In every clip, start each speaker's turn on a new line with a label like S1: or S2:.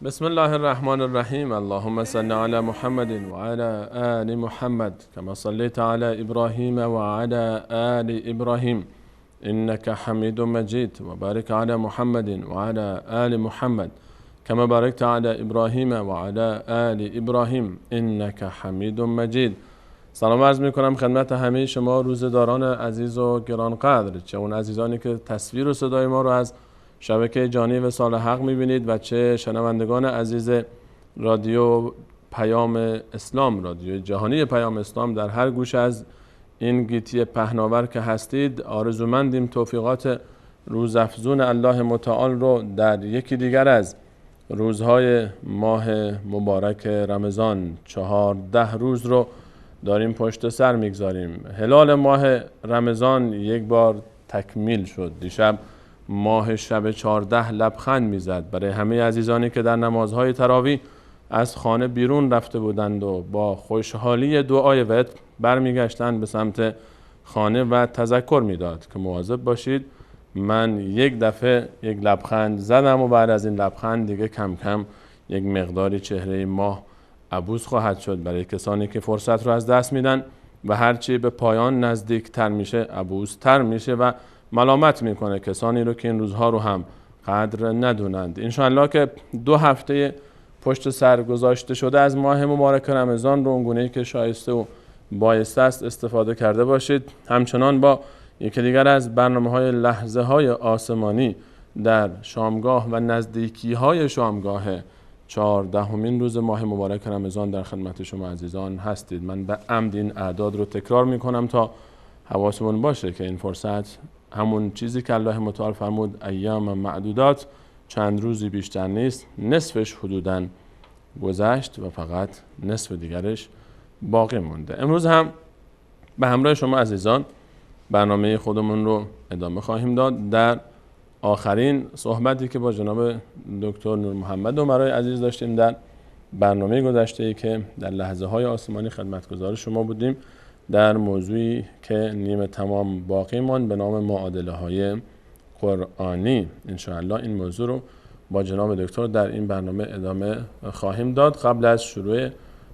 S1: بسم الله الرحمن الرحیم. اللهم صل علی محمد و علی آل محمد كما صليت علی ابراهیم و علی آل ابراهیم انك حمید مجید و بارک علی محمد و علی آل محمد كما باركت علی ابراهیم و علی آل ابراهیم انك حمید مجید. سلام عرض می کنم خدمت همه شما روزه‌داران عزیز و گرانقدر، چه اون عزیزانی که تصویر و صدای ما رو از شبکه جانی وصال حق می‌بینید و چه شنوندگان عزیز رادیو پیام اسلام، رادیو جهانی پیام اسلام در هر گوش از این گیتی پهناور که هستید. آرزومندیم توفیقات روزافزون الله متعال رو در یکی دیگر از روزهای ماه مبارک رمضان، 14 روز رو داریم پشت سر میگذاریم. هلال ماه رمضان یک بار تکمیل شد. دیشب ماه شب 14 لبخند میزد برای همه عزیزانی که در نمازهای تراویح از خانه بیرون رفته بودند و با خوشحالی دعای وتر برمیگشتند به سمت خانه و تذکر میداد که مواظب باشید، من یک دفعه یک لبخند زدم و بعد از این لبخند دیگه کم کم یک مقداری چهره ماه عبوس خواهد شد برای کسانی که فرصت رو از دست میدن و هرچی به پایان نزدیکتر میشه عبوستر میشه و ملامت میکنه کسانی رو که این روزها رو هم قدر ندونند. انشاءالله که 2 هفته پشت سر گذاشته شده از ماه مبارک رمضان رو اونگونه‌ای که شایسته و بایسته است استفاده کرده باشید. همچنان با یکی دیگر از برنامه‌های لحظه‌های آسمانی در شامگاه و نزدیکی‌های شامگاه 14مین روز ماه مبارک رمضان در خدمت شما عزیزان هستید. من به عمد این اعداد رو تکرار میکنم تا حواسمون باشه که این فرصت همون چیزی که الله متعال فرمود ایام معدودات، چند روزی بیشتر نیست، نصفش حدوداً گذشت و فقط نصف دیگرش باقی مونده. امروز هم به همراه شما عزیزان برنامه خودمون رو ادامه خواهیم داد. در آخرین صحبتی که با جناب دکتر نور محمد عمرای عزیز داشتیم در برنامه گذشته که در لحظه های آسمانی خدمتگزار شما بودیم در موضوعی که نیمه تمام باقی ماند به نام معادله های قرآنی. انشاءالله این موضوع رو با جناب دکتر در این برنامه ادامه خواهیم داد. قبل از شروع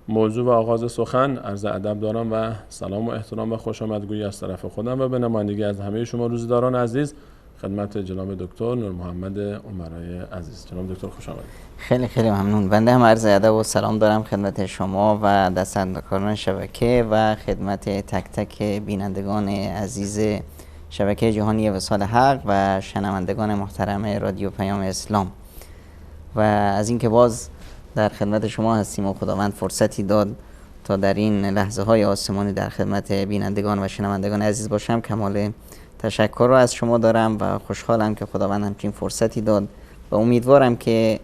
S1: موضوع و آغاز سخن عرض ادب دارم و سلام و احترام و خوش آمدگویی از طرف خودم و به نمایندگی از همه شما روزداران عزیز خدمت جناب دکتر نور محمد عمرای عزیز. جناب دکتر خوش آمدید.
S2: خیلی خیلی ممنون. بنده هم عرض ادب و سلام دارم خدمت شما و دستندرکاران شبکه و خدمت تک تک بینندگان عزیز شبکه جهانی وصال حق و شنوندگان محترم رادیو پیام اسلام و از اینکه باز در خدمت شما هستیم و خداوند فرصتی داد تا در این لحظه های آسمانی در خدمت بینندگان و شنوندگان عزیز باشم، کمال تشکر رو از شما دارم و خوشحالم که خداوند همچین فرصتی داد و امیدوارم که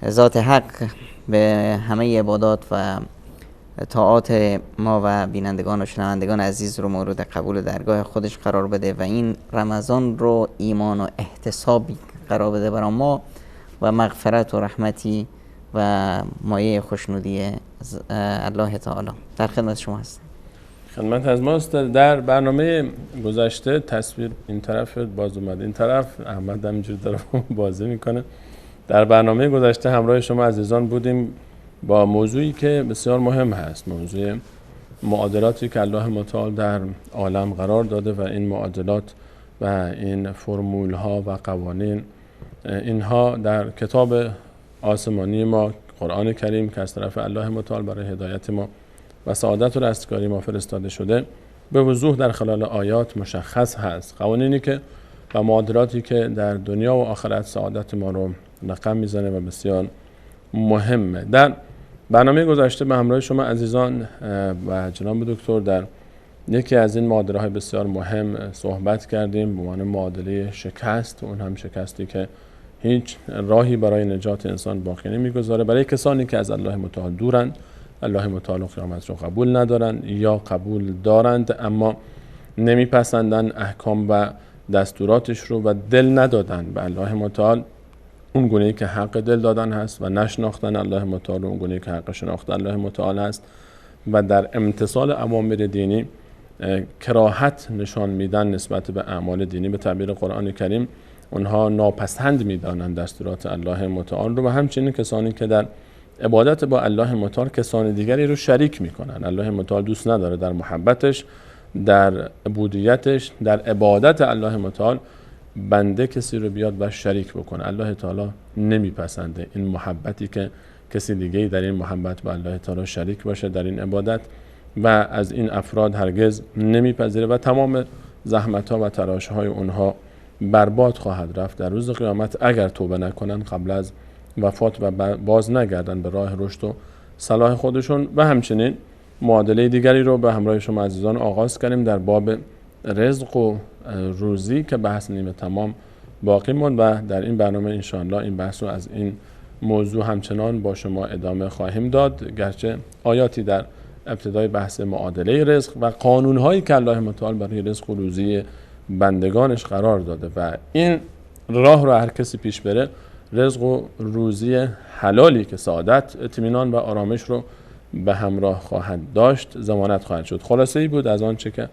S2: ذات حق به همه عبادات و طاعات ما و بینندگان و شنوندگان عزیز رو مورد قبول درگاه خودش قرار بده و این رمضان رو ایمان و احتسابی قرار بده برای ما و مغفرت و رحمتی و مایه خوشنودی الله تعالی. در خدمت شما هستم.
S1: خدمت از ماست. در برنامه گذشته تصویر این طرف باز اومد، این طرف احمد همینجور داره بازی میکنه. در برنامه گذشته همراه شما عزیزان بودیم با موضوعی که بسیار مهم هست، موضوع معادلاتی که الله متعال در عالم قرار داده و این معادلات و این فرمول ها و قوانین اینها در کتاب آسمانی ما قرآن کریم که از طرف الله متعال برای هدایت ما و سعادت و رستگاری ما فرستاده شده به وضوح در خلال آیات مشخص هست. قوانینی که و معادلاتی که در دنیا و آخرت سعادت ما رو رقم میزنه و بسیار مهمه. در برنامه گذشته به همراه شما عزیزان و جناب دکتر در یکی از این معادله های بسیار مهم صحبت کردیم به معنی معادله شکست. اون هم شکستی که هیچ راهی برای نجات انسان باقی نمیگذاره برای کسانی که از الله متعال دورند، الله متعال قیامت رو قبول ندارند یا قبول دارند اما نمیپسندن احکام و دستوراتش رو و دل ندادن به الله متعال اون گونه‌ای که حق دل دادن هست و نشناختن الله متعال اون گونه‌ای که حق شناختن الله متعال هست و در امتثال اوامر دینی کراهت نشان میدن نسبت به اعمال دینی. به تعبیر قرآن کریم اونها ناپسند میدانند دستورات الله متعال رو، و همچنین کسانی که در عبادت با الله متعال کسان دیگری رو شریک میکنن. الله متعال دوست نداره در محبتش، در عبودیتش، در عبادت الله متعال بنده کسی رو بیاد و شریک بکنه. الله تعالی نمیپسنده این محبتی که کسی دیگه‌ای در این محبت با الله تعالی شریک باشه در این عبادت، و از این افراد هرگز نمیپذیره و تمام زحمت‌ها و تلاش‌های اونها برباد خواهد رفت در روز قیامت اگر توبه نکنن قبل از وفات و باز نگردن به راه رشد و صلاح خودشون. و همچنین معادله دیگری رو به همراه شما عزیزان آغاز کردیم در باب رزق و روزی که بحث نیمه تمام باقی موند، و در این برنامه انشاءالله این بحث رو از این موضوع همچنان با شما ادامه خواهیم داد، گرچه آیاتی در ابتدای بحث معادله رزق و قانون‌هایی که الله متعال برای رزق و روزی بندگانش قرار داده و این راه رو هر کسی پیش بره رزق و روزی حلالی که سعادت، اطمینان و آرامش رو به همراه خواهد داشت ضمانت خواهد شد. خلاصه ای بود از آنچه که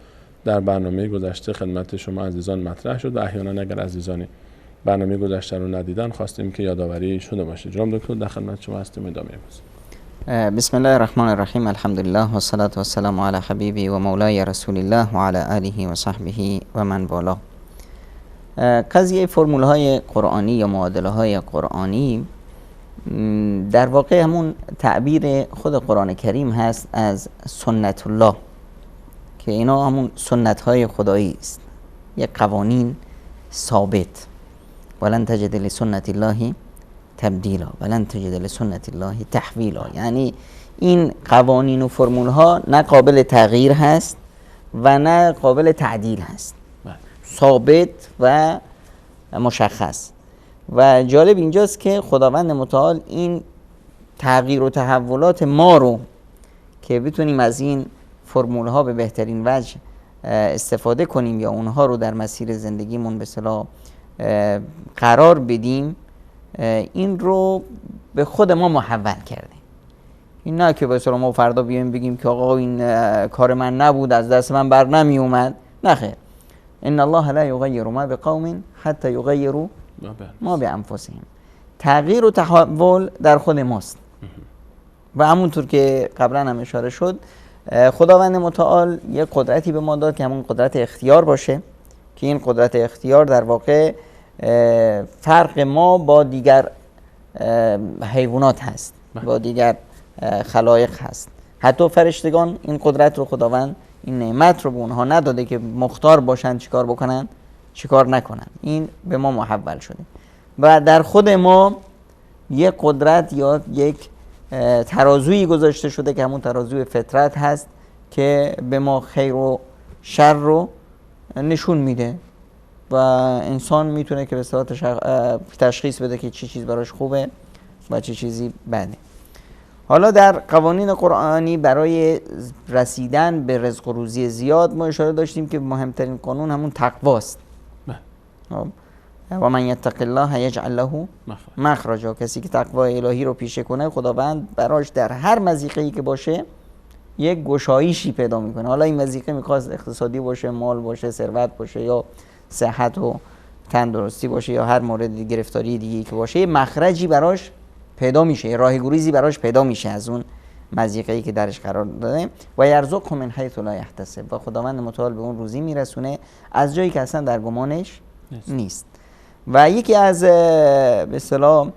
S1: در برنامه گذشته خدمت شما عزیزان مطرح شد و احیانا اگر عزیزانی برنامه گذشته رو ندیدن خواستیم که یادآوری شده باشه. جناب دکتر در خدمت شما هستیم، ادامه بدید.
S2: بسم الله الرحمن الرحیم، الحمدلله و الصلاة و السلام علی حبیبی و مولای رسول الله و علی آله و صحبه و من والاه. قضیه فرمول های قرآنی یا معادله های قرآنی در واقع همون تعبیر خود قرآن کریم هست از سنت الله، که اینا همون سنت های خدایی است، یک قوانین ثابت. ولن تجد لسنت الله تبدیلا ولن تجد لسنت الله تحویلا، یعنی این قوانین و فرمول ها نه قابل تغییر هست و نه قابل تعدیل هست، ثابت و مشخص. و جالب اینجاست که خداوند متعال این تغییر و تحولات ما رو که بتونیم از این فرمول ها به بهترین وجه استفاده کنیم یا اونها رو در مسیر زندگیمون به اصطلاح قرار بدیم، این رو به خود ما محول کرده. این نه که به اصطلاح ما فردا بیایم بگیم که آقا این کار من نبود، از دست من بر نمی اومد. نه خیر، ان الله لا یغیر ما بقوم حتی یغیروا ما بانفسهم. تغییر و تحول در خود ماست و همونطور که قبلا هم اشاره شد خداوند متعال یک قدرتی به ما داد که همون قدرت اختیار باشه، که این قدرت اختیار در واقع فرق ما با دیگر حیوانات هست، با دیگر خلایق هست. حتی فرشتگان این قدرت رو خداوند، این نعمت رو به اونها نداده که مختار باشن چیکار بکنن چیکار نکنن. این به ما محول شده و در خود ما یک قدرت یا یک ترازویی گذاشته شده که همون ترازوی فطرت هست که به ما خیر و شر رو نشون میده و انسان میتونه که به صورت تشخیص بده که چه چیز براش خوبه و چه چیزی بده. حالا در قوانین قرآنی برای رسیدن به رزق و روزی زیاد ما اشاره داشتیم که مهمترین قانون همون تقواست. و من یتق الله یجعل له مخرجا. کسی که تقوای الهی رو پیشه کنه خداوند براش در هر مضیقه‌ای که باشه یک گشایشی پیدا میکنه. حالا این مضیقه میخواد اقتصادی باشه، مال باشه، ثروت باشه، یا صحت و تندرستی باشه، یا هر مورد گرفتاری دیگه که باشه، یه مخرجی براش پیدا میشه، یه راه گریزی براش پیدا میشه از اون مضیقه‌ای که درش قرار داده. و یرزقه من حیث لا یحتسب. و خداوند متعال به اون روزی میرسونه از جایی که اصلا در گمانش نیست. و یکی از به اصطلاح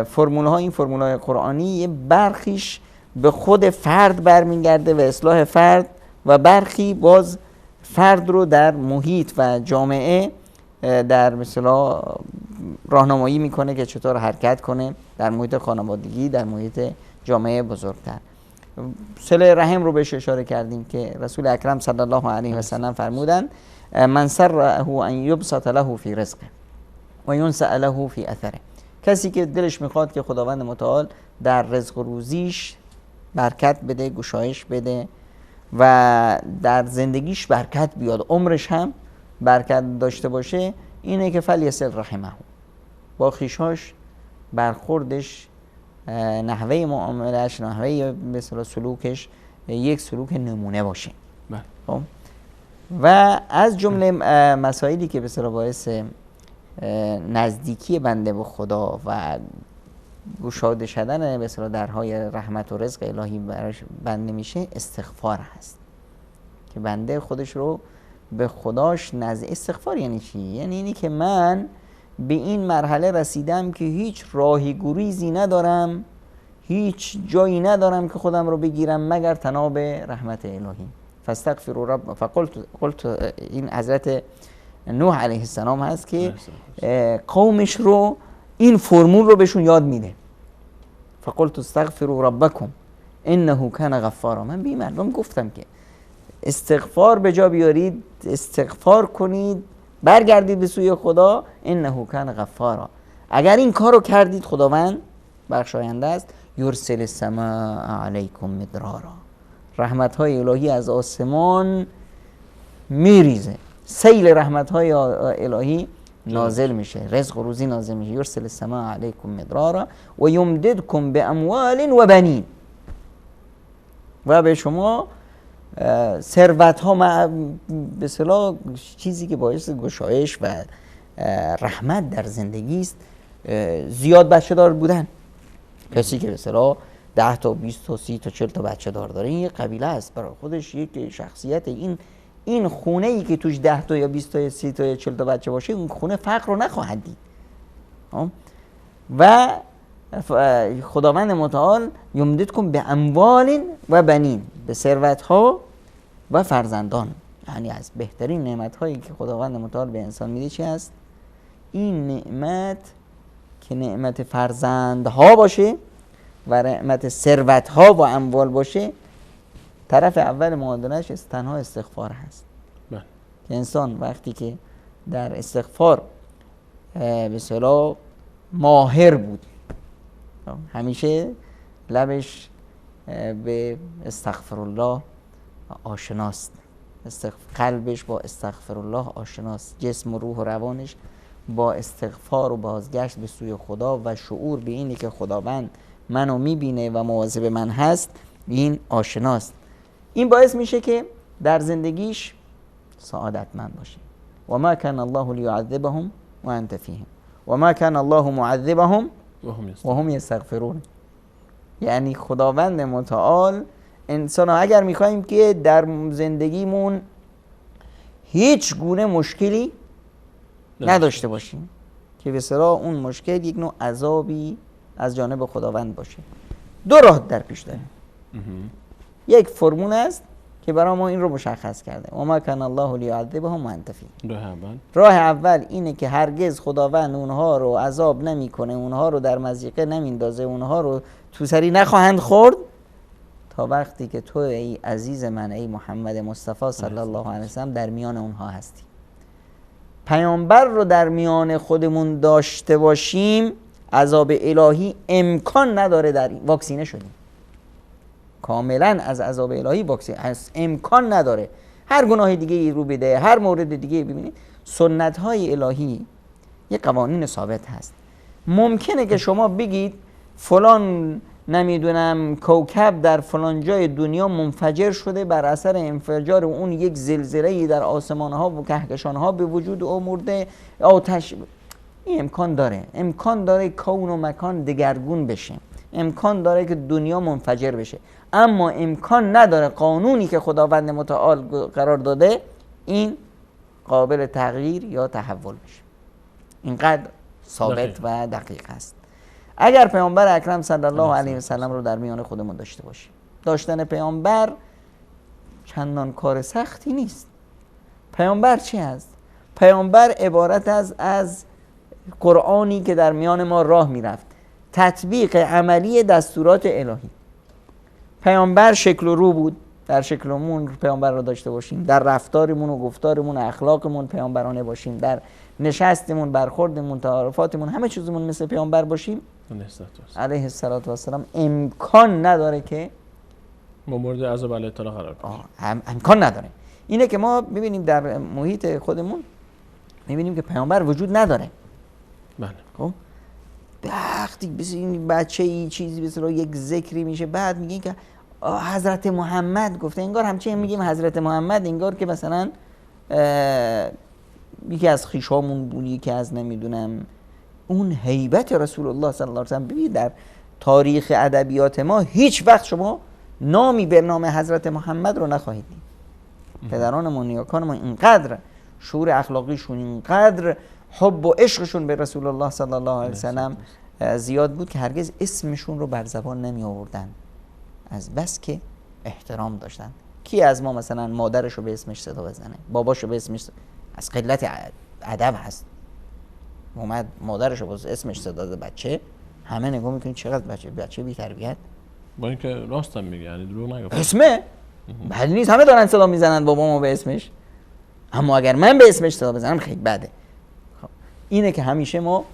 S2: فرمول‌ها، این فرمول‌های قرآنی، یه برخیش به خود فرد برمیگرده و اصلاح فرد، و برخی باز فرد رو در محیط و جامعه در مثلا راهنمایی میکنه که چطور حرکت کنه در محیط خانوادگی، در محیط جامعه بزرگتر. صله رحم رو بهش اشاره کردیم که رسول اکرم صلی الله علیه و سلم فرمودن من سره ان یبسط له فی رزقه و ینسأ له فی اثره. کسی که دلش میخواد که خداوند متعال در رزق و روزیش برکت بده، گشایش بده و در زندگیش برکت بیاد، عمرش هم برکت داشته باشه، اینه که فلیصل رحمه، با خویشاش برخوردش، نحوه معاملش، نحوه مثلا سلوکش یک سلوک نمونه باشه. خب و از جمله مسائلی که به اصطلاح باعث نزدیکی بنده به خدا و گشاده شدن به اصطلاح درهای رحمت و رزق الهی براش بنده میشه استغفار هست که بنده خودش رو به خداش استغفار یعنی چی؟ یعنی اینی که من به این مرحله رسیدم که هیچ راهی گریزی ندارم، هیچ جایی ندارم که خودم رو بگیرم مگر تناب رحمت الهی. فاستغفروا رب قلت این حضرت نوح علیه السلام هست که قومش رو این فرمول رو بهشون یاد میده. فقلت استغفروا ربکم انه کان غفارا. من به مردم گفتم که استغفار به جا بیارید، استغفار کنید، برگردید به سوی خدا. انه کان غفارا. اگر این کار رو کردید خداوند بخشاینده است. یرسل السماء علیکم مدرارا. رحمت‌های الهی از آسمان میریزه، سیل رحمت‌های الهی نازل میشه، رزق و روزی نازل میشه. یرسل السماء علیکم مدرارا و یمددکم باموال و بنین. و به شما ثروت ها به اصطلاح چیزی که باعث گشایش و رحمت در زندگی است، زیاد بچه دار بودن. کسی که به اصطلاح 10 تا 20 تا 30 تا 40 تا بچه دار داره، این یک قبیله است برای خودش، یک شخصیت. این خونه ای که توش 10 تا یا 20 تا یا 30 تا یا 40 تا بچه باشه، اون خونه فقر رو نخواهد دید. و خداوند متعال یمددکم به اموال و بنین، به ثروت ها و فرزندان. یعنی از بهترین نعمت هایی که خداوند متعال به انسان میده چی است؟ این نعمت که نعمت فرزندها باشه و نعمت ثروت ها و اموال باشه، طرف اول معادلش تنها استغفار هست. که انسان وقتی که در استغفار به اصطلاح ماهر بود، همیشه لبش به استغفر الله آشناست، قلبش با استغفر الله آشناست، جسم و روح و روانش با استغفار و بازگشت به سوی خدا و شعور به اینی که خداوند منو میبینه و مواظب من هست، این آشناست. این باعث میشه که در زندگیش سعادتمند باشه. و ما کان الله لیعذبهم و انت فیهم و ما کان الله معذبهم و هم یستغفرون. یعنی خداوند متعال انسان اگر میخوایم که در زندگیمون هیچ گونه مشکلی نداشته باشیم، که به اصطلاح اون مشکل یک نوع عذابی از جانب خداوند باشه، دو راه در پیش داریم. یک فرمول است که برای ما این رو مشخص کرده: و ما کان الله لیعذبهم و انت فیهم. راه اول اینه که هرگز خداوند اونها رو عذاب نمیکنه، اونها رو در مضیقه نمیندازه، اونها رو تو سری نخواهند خورد تا وقتی که تو ای عزیز من، ای محمد مصطفی صلی الله علیه وسلم در میان اونها هستی. پیامبر رو در میان خودمون داشته باشیم، عذاب الهی امکان نداره. در واکسینه شدیم کاملا از عذاب الهی، واکسینه امکان نداره. هر گناه دیگه رو بده، هر مورد دیگه ببینید، سنت های الهی یه قوانین ثابت هست. ممکنه که شما بگید فلان نمیدونم کوکب در فلان جای دنیا منفجر شده، بر اثر انفجار اون یک زلزله‌ای در آسمان ها و کهکشان ها به وجود آورده، آتش. این امکان داره کون و مکان دگرگون بشه، امکان داره که دنیا منفجر بشه، اما امکان نداره قانونی که خداوند متعال قرار داده این قابل تغییر یا تحول بشه. اینقدر ثابت و دقیق است. اگر پیامبر اکرم صلی الله علیه و سلم رو در میان خودمون داشته باشیم، داشتن پیامبر چندان کار سختی نیست. پیامبر چی است؟ پیامبر عبارت از قرآنی که در میان ما راه میرفت، تطبیق عملی دستورات الهی. پیامبر شکل و رو بود، در شکلمون پیامبر رو داشته باشیم، در رفتارمون و گفتارمون و اخلاقمون پیامبرانه باشیم، در نشستمون، برخوردمون، تعارفاتمون، همه چیزمون مثل پیامبر باشیم علیه السلام. امکان نداره که
S1: ما مورد عذاب الله تعالی قرار کنیم.
S2: امکان نداره. اینه که ما ببینیم در محیط خودمون میبینیم که پیامبر وجود نداره.
S1: بله.
S2: خب وقتی این بچه ای چیزی به اصطلاح یک ذکری میشه، بعد میگین که حضرت محمد گفته، انگار همچنین میگیم حضرت محمد، انگار که مثلا یکی از خویشامون بود، یکی از نمیدونم. اون هیبت رسول الله صلی الله علیه و سلم، ببینید در تاریخ ادبیات ما هیچ وقت شما نامی به نام حضرت محمد رو نخواهید دید. پدرانمون، نیاکانمون اینقدر شعور اخلاقیشون، اینقدر حب و عشقشون به رسول الله صلی الله علیه و سلم زیاد بود که هرگز اسمشون رو بر زبان نمی آوردن، از بس که احترام داشتن. کی از ما مثلا مادرش رو به اسمش صدا بزنه، باباش رو به اسمش از قلت ادب هست. اومد مادرش رو به اسمش صدا داد، بچه همه نگاه میکنید چقدر بچه بی تربیت.
S1: با اینکه راستم میگه، یعنی دروغ نگفت.
S2: اسمه بد نیست، همه دارن صدا میزنن بابامو به اسمش، اما اگر من به اسمش صدا بزنم خیلی بده. خب اینه که همیشه ما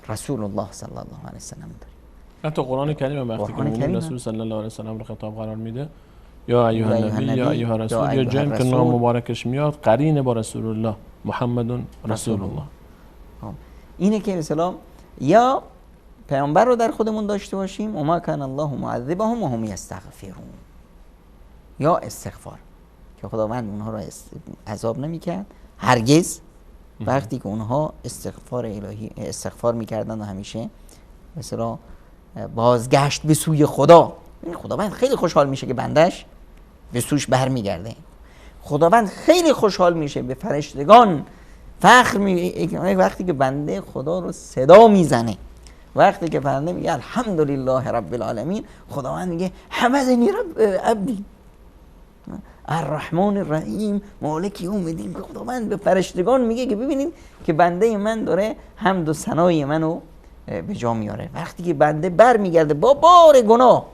S2: رسول الله صلی الله علیه و سلم داریم.
S1: حتی قرآن کریم وقتی که رسول صلی الله علیه و سلم رو خطاب قرار میده، یا ایها النبی یا ایها رسول، یا جایی که نام مبارکش میاد قرینه با رسول الله، محمد رسول الله.
S2: اینه که مثلا یا پیامبر رو در خودمون داشته باشیم، و ما کان الله معذبهم و هم یستغفرون، یا استغفار که خداوند اونها رو عذاب نمیکرد هرگز وقتی که اونها استغفار الهی استغفار میکردن و همیشه مثلا بازگشت به سوی خدا. خداوند خیلی خوشحال میشه که بندش به سوش برمیگرده. خداوند خیلی خوشحال میشه، به فرشتگان فخر میگه وقتی که بنده خدا رو صدا میزنه، وقتی که بنده میگه الحمدلله رب العالمین، خداوند میگه حمدنی رب عبدی الرحمن الرحیم مالک یوم الدین. خداوند به فرشتگان میگه که ببینید که بنده من داره حمد و ثنای منو به جا میاره. وقتی که بنده برمیگرده با بار گناه،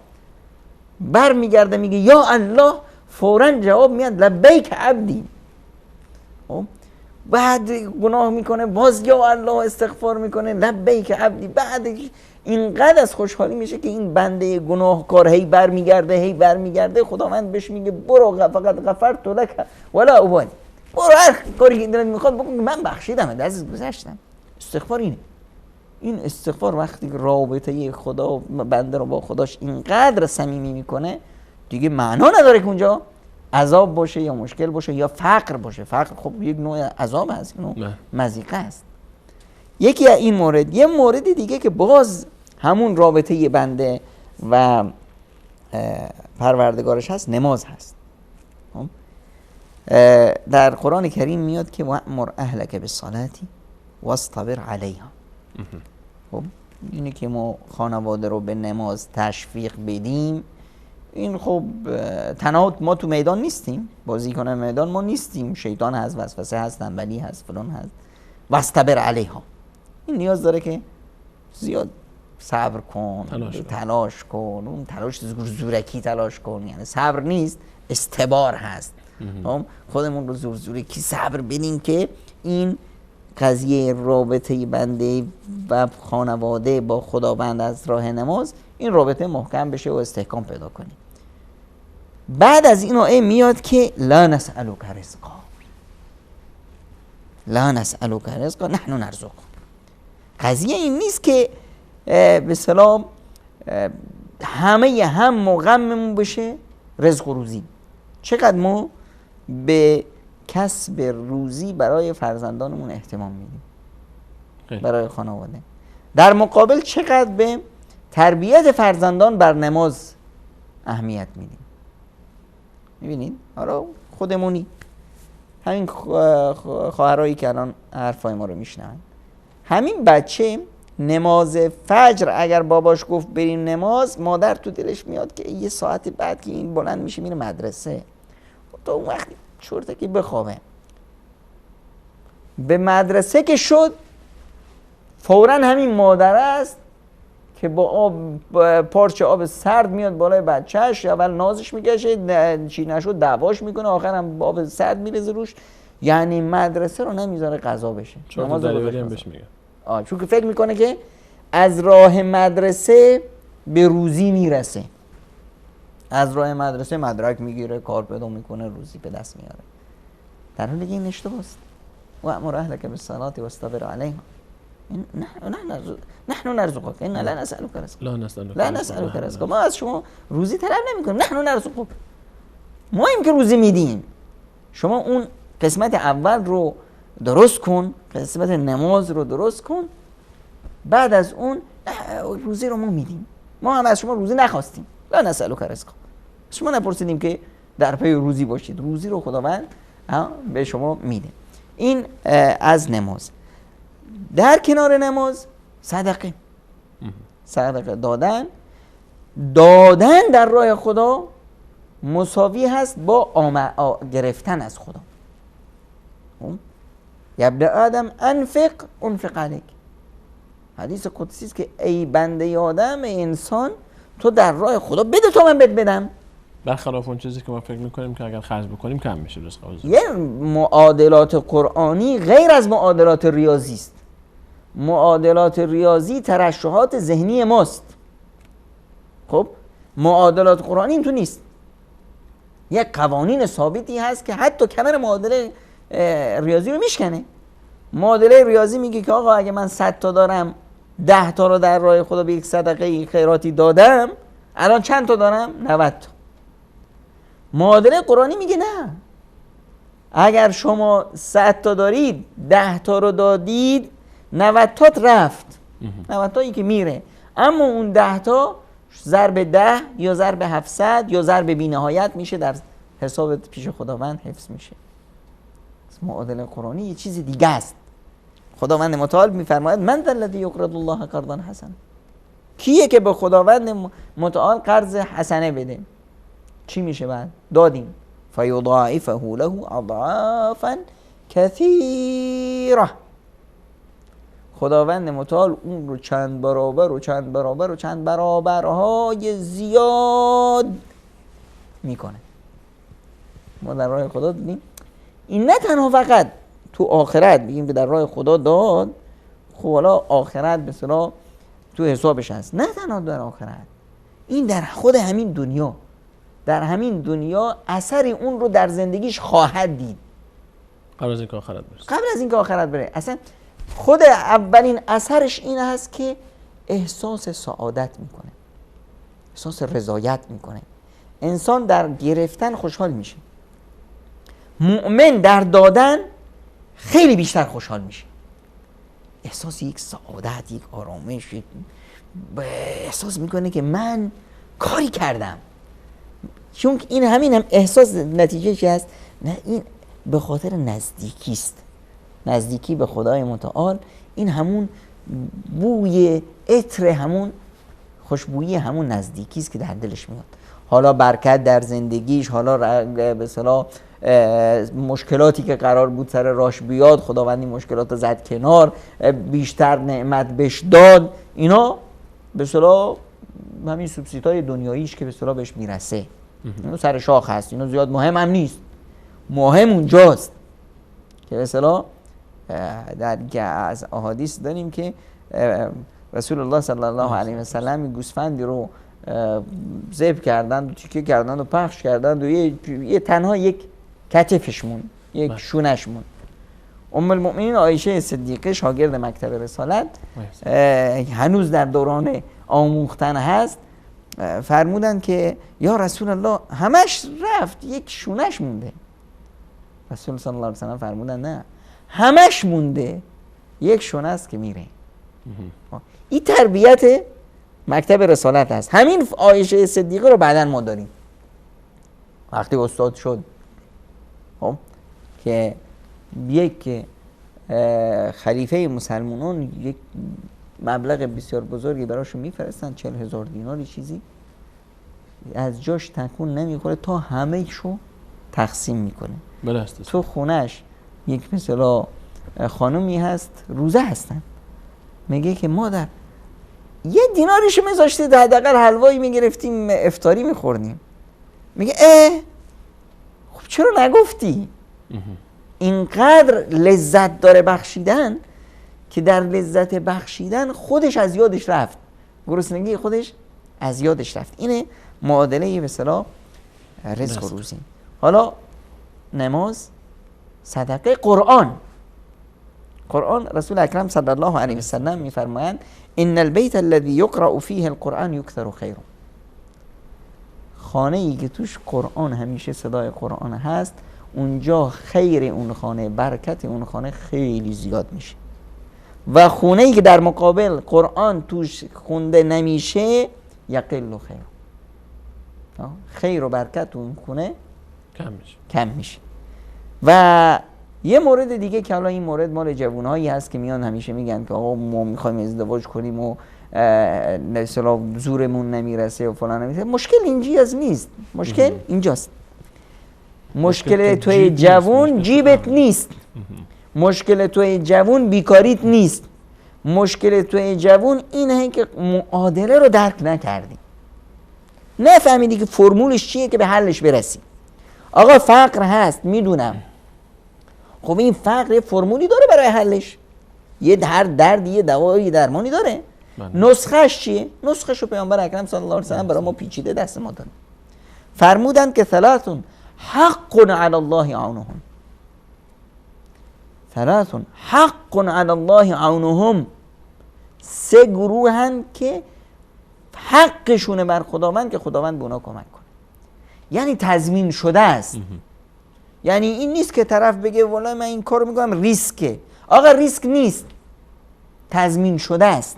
S2: برمیگرده میگه یا الله، فوراً جواب میاد لبیک عبدی. بعد گناه میکنه باز یا الله استغفار میکنه لبیک عبدی. بعد اینقدر از خوشحالی میشه که این بنده گناهکار هی برمیگرده، خداوند بهش میگه برو فقط غفرت لک ولا ابالی، برو هر کاری که دلت میخواد بکن، من بخشیدم، دست گذشتم. استغفار اینه. این استغفار وقتی رابطه خدا بنده رو با خداش اینقدر صمیمی میکنه، دیگه معنا نداره که اونجا عذاب باشه یا مشکل باشه یا فقر باشه. فقر خب یک نوع عذاب هست، یک نوع مضیقه است. یکی از این مورد. یه مورد دیگه که باز همون رابطه بنده و پروردگارش هست، نماز هست. در قرآن کریم میاد که وأمر اهلک بالصلاة واصطبر علیها. خب اینه که ما خانواده رو به نماز تشویق بدیم. این خب تنها ما تو میدان نیستیم، بازیکن میدان ما نیستیم، شیطان هست، وسوسه هست، تنبلی هست، فلان هست. واصطبر علیها، این نیاز داره که زیاد صبر کن، تلاش کن. اون تلاش زورکی تلاش کن، یعنی صبر نیست، استبار هست. خودمون رو زورکی صبر بدیم که این قضیه رابطه بنده و خانواده با خداوند از راه نماز این رابطه محکم بشه و استحکام پیدا کنیم. بعد از این آیه میاد که لا نسألک رزقا، لا نسألک رزقا نحن نرزقک. قضیه این نیست که به سلام همه هم و غممون بشه رزق و روزی. چقدر ما به کسب روزی برای فرزندانمون اهتمام میدیم، برای خانواده. در مقابل چقدر به تربیت فرزندان بر نماز اهمیت میدیم. میبینید؟ حالا خودمونی همین خواهرایی که الان حرفای ما رو میشنون، همین بچه نماز فجر اگر باباش گفت بریم نماز، مادر تو دلش میاد که یه ساعت بعد که این بلند میشه میره مدرسه، تا اون وقت چورته که بخوابه. به مدرسه که شد فوراً همین مادر است که با پارچه آب سرد میاد بالای بچهش، اول نازش میکشه، چی نشد دعواش میکنه، آخر هم آب سرد میرزه روش. یعنی مدرسه رو نمیذاره قضا بشه.
S1: نماز رو بهش میگه.
S2: چون که فکر میکنه که از راه مدرسه به روزی میرسه، از راه مدرسه مدرک میگیره، کار پیدا میکنه، روزی به دست میاره. در حالی که این اشتباه است. وأمر اهلک بالصلاة واصطبر علیها نحن نرزقک ان لا نسألک رزقا لا نسألک رزقا. ما از شما روزی طلب نمیکنیم، نحن نرزقک، ما ایم که روزی میدیم. شما اون قسمت اول رو درست کن، قسمت نماز رو درست کن. بعد از اون روزی رو ما میدیم. ما هم از شما روزی نخواستیم، لا نسألک رزقا، شما نپرسیدیم که در پی روزی باشید، روزی رو خداوند به شما میده. این از نماز. در کنار نماز صدقه دادن در راه خدا مساوی هست با گرفتن از خدا. یا ابن آدم انفق علیک، حدیث قدسی است که ای بنده آدم، ای انسان، تو در راه خدا بده تا من بهت بدم.
S1: برخلاف اون چیزی که ما فکر میکنیم که اگر خرج بکنیم کم میشه رزق.
S2: یه معادلات قرآنی غیر از معادلات ریاضی است. معادلات ریاضی ترشحات ذهنی ماست. خب معادلات قرآنی این تو نیست. یک قوانین ثابتی هست که حتی کمر معادله ریاضی رو میشکنه. معادله ریاضی میگه که آقا اگه من 100 تا دارم، 10 تا رو در راه خدا به یک صدقه خیراتی دادم، الان چند تا دارم؟ 90 تا. معادله قرآنی میگه نه، اگر شما 100 تا دارید، 10 تا رو دادید، 90 تات رفت، 90 تایی که میره، اما اون 10 تا ضرب 10 یا ضرب 700 یا ضرب بی‌نهایت میشه، در حساب پیش خداوند حفظ میشه. معادله قرآنی یه چیز دیگه است. خداوند متعال میفرماید من ذا الذی یقرض الله قرضا حسنا، کیه که به خداوند متعال قرض حسنه بده؟ چی میشه بعد؟ دادیم فیضاعفه له اضعافا کثیره، خداوند متعال اون رو چند برابر و چند برابر و چند برابرهای زیاد میکنه. ما در راه خدا دیدیم این نه تنها فقط تو آخرت بگیم که در راه خدا داد، خب حالا آخرت به اصطلاح تو حسابش هست، نه تنها در آخرت، این در خود همین دنیا، در همین دنیا اثر اون رو در زندگیش خواهد دید
S1: قبل از اینکه آخرت بره.
S2: قبل از اینکه آخرت بره. اصلا خود اولین اثرش این هست که احساس سعادت میکنه، احساس رضایت میکنه. انسان در گرفتن خوشحال میشه، مؤمن در دادن خیلی بیشتر خوشحال میشه. احساس یک سعادت، یک آرامش، احساس میکنه که من کاری کردم. چون این همین هم احساس نتیجه چی هست؟ نه، این به خاطر نزدیکی است، نزدیکی به خدای متعال. این همون بوی عطر، همون خوشبویی همون نزدیکی است که در دلش میاد. حالا برکت در زندگیش، حالا به اصطلاح مشکلاتی که قرار بود سر راش بیاد، خداوندی مشکلات رو زد کنار، بیشتر نعمت بهش داد. اینا به اصطلاح همین سوبسیدهای دنیاییش که به اصطلاح بهش میرسه، اینو سر شاخ هست، اینو زیاد مهم هم نیست. مهم اونجاست که به اصطلاح در از احادیث داریم که رسول الله صلی الله علیه و سلم گوسفندی رو ذبح کردند و تیکه کردند و پخش کردند و یه تنها یک کتفش موند، یک شونش موند. ام المؤمنین عایشه صدیقه شاگرد مکتب رسالت هنوز در دوران آموختن هست، فرمودند که یا رسول الله همش رفت، یک شونش مونده. رسول صلی الله علیه و سلم فرمودند نه، همش مونده، یک شونه است که میره. این تربیت مکتب رسالت هست. همین عایشه صدیقه رو بعداً ما داریم وقتی استاد شد، خب که یک خلیفه مسلمانان یک مبلغ بسیار بزرگی براشو میفرستن، 40,000 دیناری چیزی، از جاش تکون نمیخوره تا همه شو تقسیم میکنه. تو خونش یک مثلا خانومی هست روزه هستن، میگه که مادر یه دیناریشو میذاشتید حداقل حلوایی میگرفتیم افطاری میخوردیم. میگه خب چرا نگفتی؟ اینقدر لذت داره بخشیدن که در لذت بخشیدن خودش از یادش رفت، گرسنگی خودش از یادش رفت. اینه معادله به اصطلاح رزق و روزی. حالا نماز، صدقه، قرآن رسول اکرم صلی الله علیه و سلم میفرمایند ان البیت الذی یقرأ فیه القرآن یکثر خیره، خانه ای که توش قرآن همیشه صدای قرآن هست، اونجا خیر اون خانه، برکت اون خانه خیلی زیاد میشه. و خونه‌ای که در مقابل قرآن توش خونده نمیشه یقل خیر، خیر و برکت اون خونه کم میشه. و یه مورد دیگه که حالا این مورد مال جوانهایی هست که میان همیشه میگن که آقا ما میخوایم ازدواج کنیم و مثلا زورمون نمیرسه و فلان نمیرسه. مشکل اینجاست نیست، مشکل اینجاست. مشکل توی جوون جیبت نیست، مشکل توی جوون بیکاریت نیست، مشکل توی جوون اینه که معادله رو درک نکردی، نفهمیدی که فرمولش چیه که به حلش برسی. آقا فقر هست میدونم، خب این فقر یه فرمولی داره برای حلش، هر دردی یه دوایی درمانی داره. نسخهش چیه؟ نسخهش رو پیامبر اکرم صلی الله علیه و سلم برای ما پیچیده دست ما داره. فرمودند که ثلاث حق علی الله عونهم، ثلاث حق علی الله عونهم، سه گروهن که حقشونه بر خداوند که خداوند به اونا کمک کنه. یعنی تضمین شده است. یعنی این نیست که طرف بگه والله من این کارو میکنم ریسکه. آقا ریسک نیست، تضمین شده است.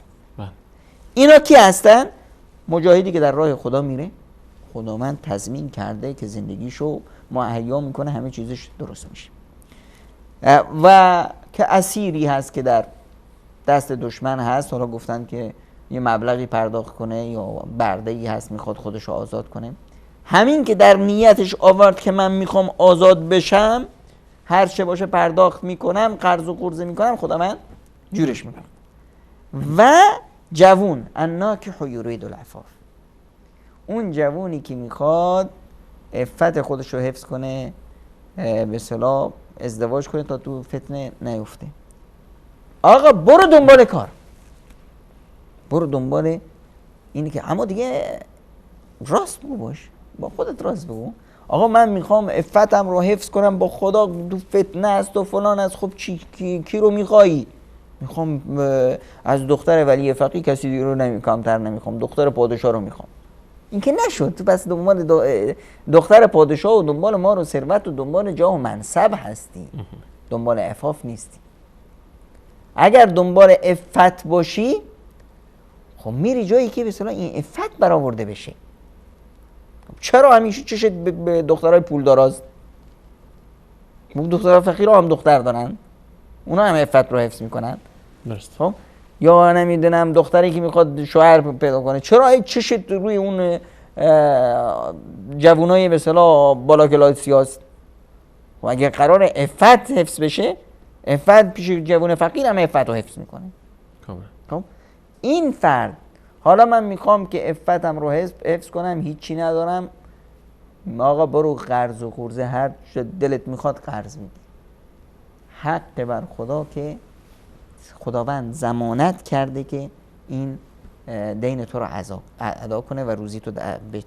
S2: اینا کی هستن؟ مجاهدی که در راه خدا میره، خداوند تضمین کرده که زندگیشو مهیا میکنه، همه چیزش درست میشه. و که اسیری هست که در دست دشمن هست، حالا گفتن که یه مبلغی پرداخت کنه یا برده‌ای هست میخواد خودشو آزاد کنه. همین که در نیتش آورد که من میخوام آزاد بشم، هر چه باشه پرداخت میکنم، قرض و قرضه میکنم، خداوند جورش میکنه. و جوون الناکح یرید العفاف، اون جوونی که میخواد عفت خودش رو حفظ کنه، به اصطلاح ازدواج کنه تا تو فتنه نیفته. آقا برو دنبال کار، برو دنبال اینی که اما دیگه راست بگو، باش با خودت راست بگو. آقا من میخوام عفتم رو حفظ کنم، با خدا تو فتنه است و فلان است. خب کی رو میخوایی؟ میخوام از دختر ولی فقیه کسی دیگه رو کمتر نمیخوام، دختر پادشاه رو میخوام. این که نشد، تو بس دنبال دختر پادشاه و دنبال مال و ثروت و دنبال جاه و منصب هستی، دنبال عفاف نیستی. اگر دنبال عفت باشی، خب میری جایی که به اصطلاح این عفت برآورده بشه. چرا همیشه چشت به دخترای پولداراست؟ دخترای فقیر هم دختر دارن، اونا هم عفت رو حفظ میکنن. خب یا نمیدونم دختری که میخواد شوهر پیدا کنه، چرا چشت روی اون جوونای به اصطلاح بالا کلاسی هست؟ و اگه قرار عفت حفظ بشه، عفت پیش جوون فقیر هم عفت رو حفظ میکنه. خب این فرد، حالا من میخوام که عفتم رو حفظ کنم، هیچی ندارم، آقا برو قرض و قرضه هر چه دلت میخواد قرض میدی. حق بر خدا که خداوند ضمانت کرده که این دین تو رو ادا کنه و روزی تو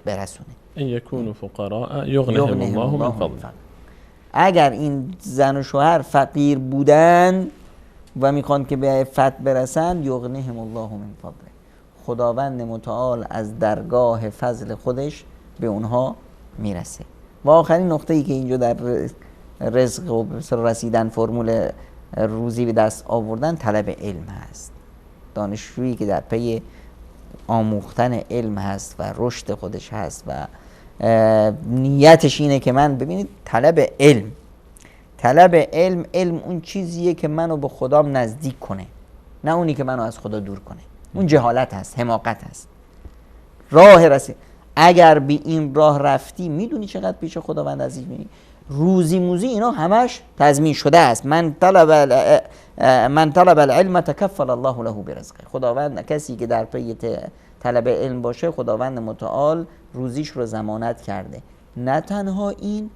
S2: برسونه.
S1: این یکونوا فقراء یغنیهم الله من فضله.
S2: اگر این زن و شوهر فقیر بودن و میخوان که به عفت برسند، یغنیهم الله من فضله، خداوند متعال از درگاه فضل خودش به اونها میرسه. و آخرین نقطه ای که اینجا در رزق و رسیدن فرمول روزی به دست آوردن، طلب علم هست. دانشجویی که در پی آموختن علم هست و رشد خودش هست و نیتش اینه که من، ببینید طلب علم اون چیزیه که منو به خدام نزدیک کنه، نه اونی که منو از خدا دور کنه. اون جهالت هست، حماقت هست. راه رسید، اگر به این راه رفتی میدونی چقدر پیش خداوند عزیز می‌بینی. روزی موزی اینا همش تضمین شده است. من طلب العلم تکفل الله له برزقه. خداوند کسی که در پی طلب علم باشه، خداوند متعال روزیش رو ضمانت کرده. نه تنها این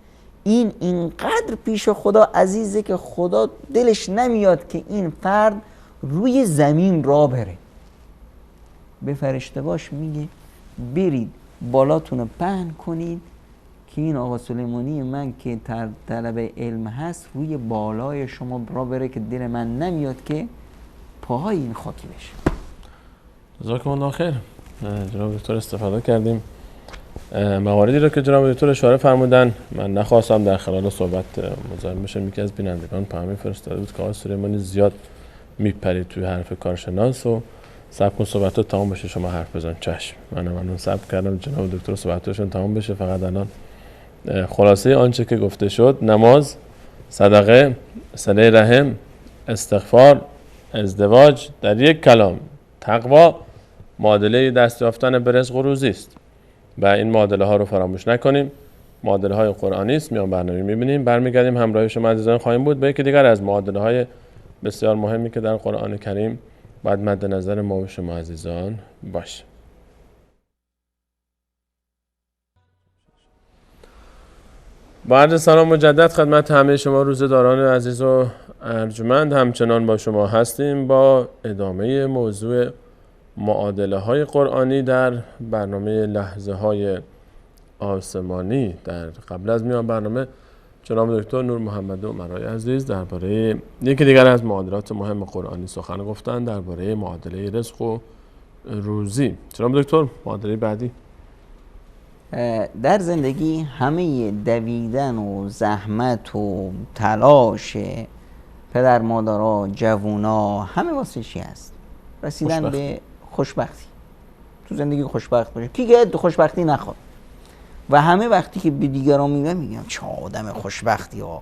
S2: اینقدر پیش خدا عزیزه که خدا دلش نمیاد که این فرد روی زمین راه بره. به فرشتگاش میگه برید بالاتون رو پهن کنید که این آقا سلیمانی من که طلب علم هست روی بالای شما را بره، که دل من نمیاد که پاهای این خاکی بشه.
S1: جزاکم الله خیر. جناب دکتر استفاده کردیم مواردی رو که جناب دکتر اشاره فرمودن، من نخواستم در خلال صحبت مزاحم بشم. یکی از بینندگان پیام فرستاده بود که آقای سلیمانی زیاد میپرید توی حرف کارشناس و صبر کن صحبتات تمام بشه شما حرف بزن. چشم، من اون صبر کردم جناب دکتر صحبتاشون تمام بشه. فقط الان خلاصه آنچه که گفته شد، نماز، صدقه، صله رحم، استغفار، ازدواج، در یک کلام تقوا معادله دست یافتن به رزق و روزی است و این معادله ها رو فراموش نکنیم. معادله های قرآنی است. میان برنامه میبینیم، برمیگردیم همراه شما عزیزان خواهیم بود به یکی دیگر از معادله های بسیار مهمی که در قرآن کریم باید مد نظر ما و شما عزیزان باشه. با عرض سلام مجدد خدمت همه شما روزه‌داران عزیز و ارجمند، همچنان با شما هستیم با ادامه موضوع معادله های قرآنی در برنامه لحظه های آسمانی. در قبل از میان برنامه جناب دکتر نور محمد عمرای عزیز درباره یکی دیگر از معادلات مهم قرآنی سخن گفتن، درباره معادله رزق و روزی. جناب دکتر، معادله بعدی.
S2: در زندگی همه دویدن و زحمت و تلاش پدر مادرها، جوونا، همه واسه چی هست؟ رسیدن به خوشبختی. تو زندگی خوشبخت باشه. کی که خوشبختی نخواد. و همه وقتی که به دیگران میگم چه آدم خوشبختی ها،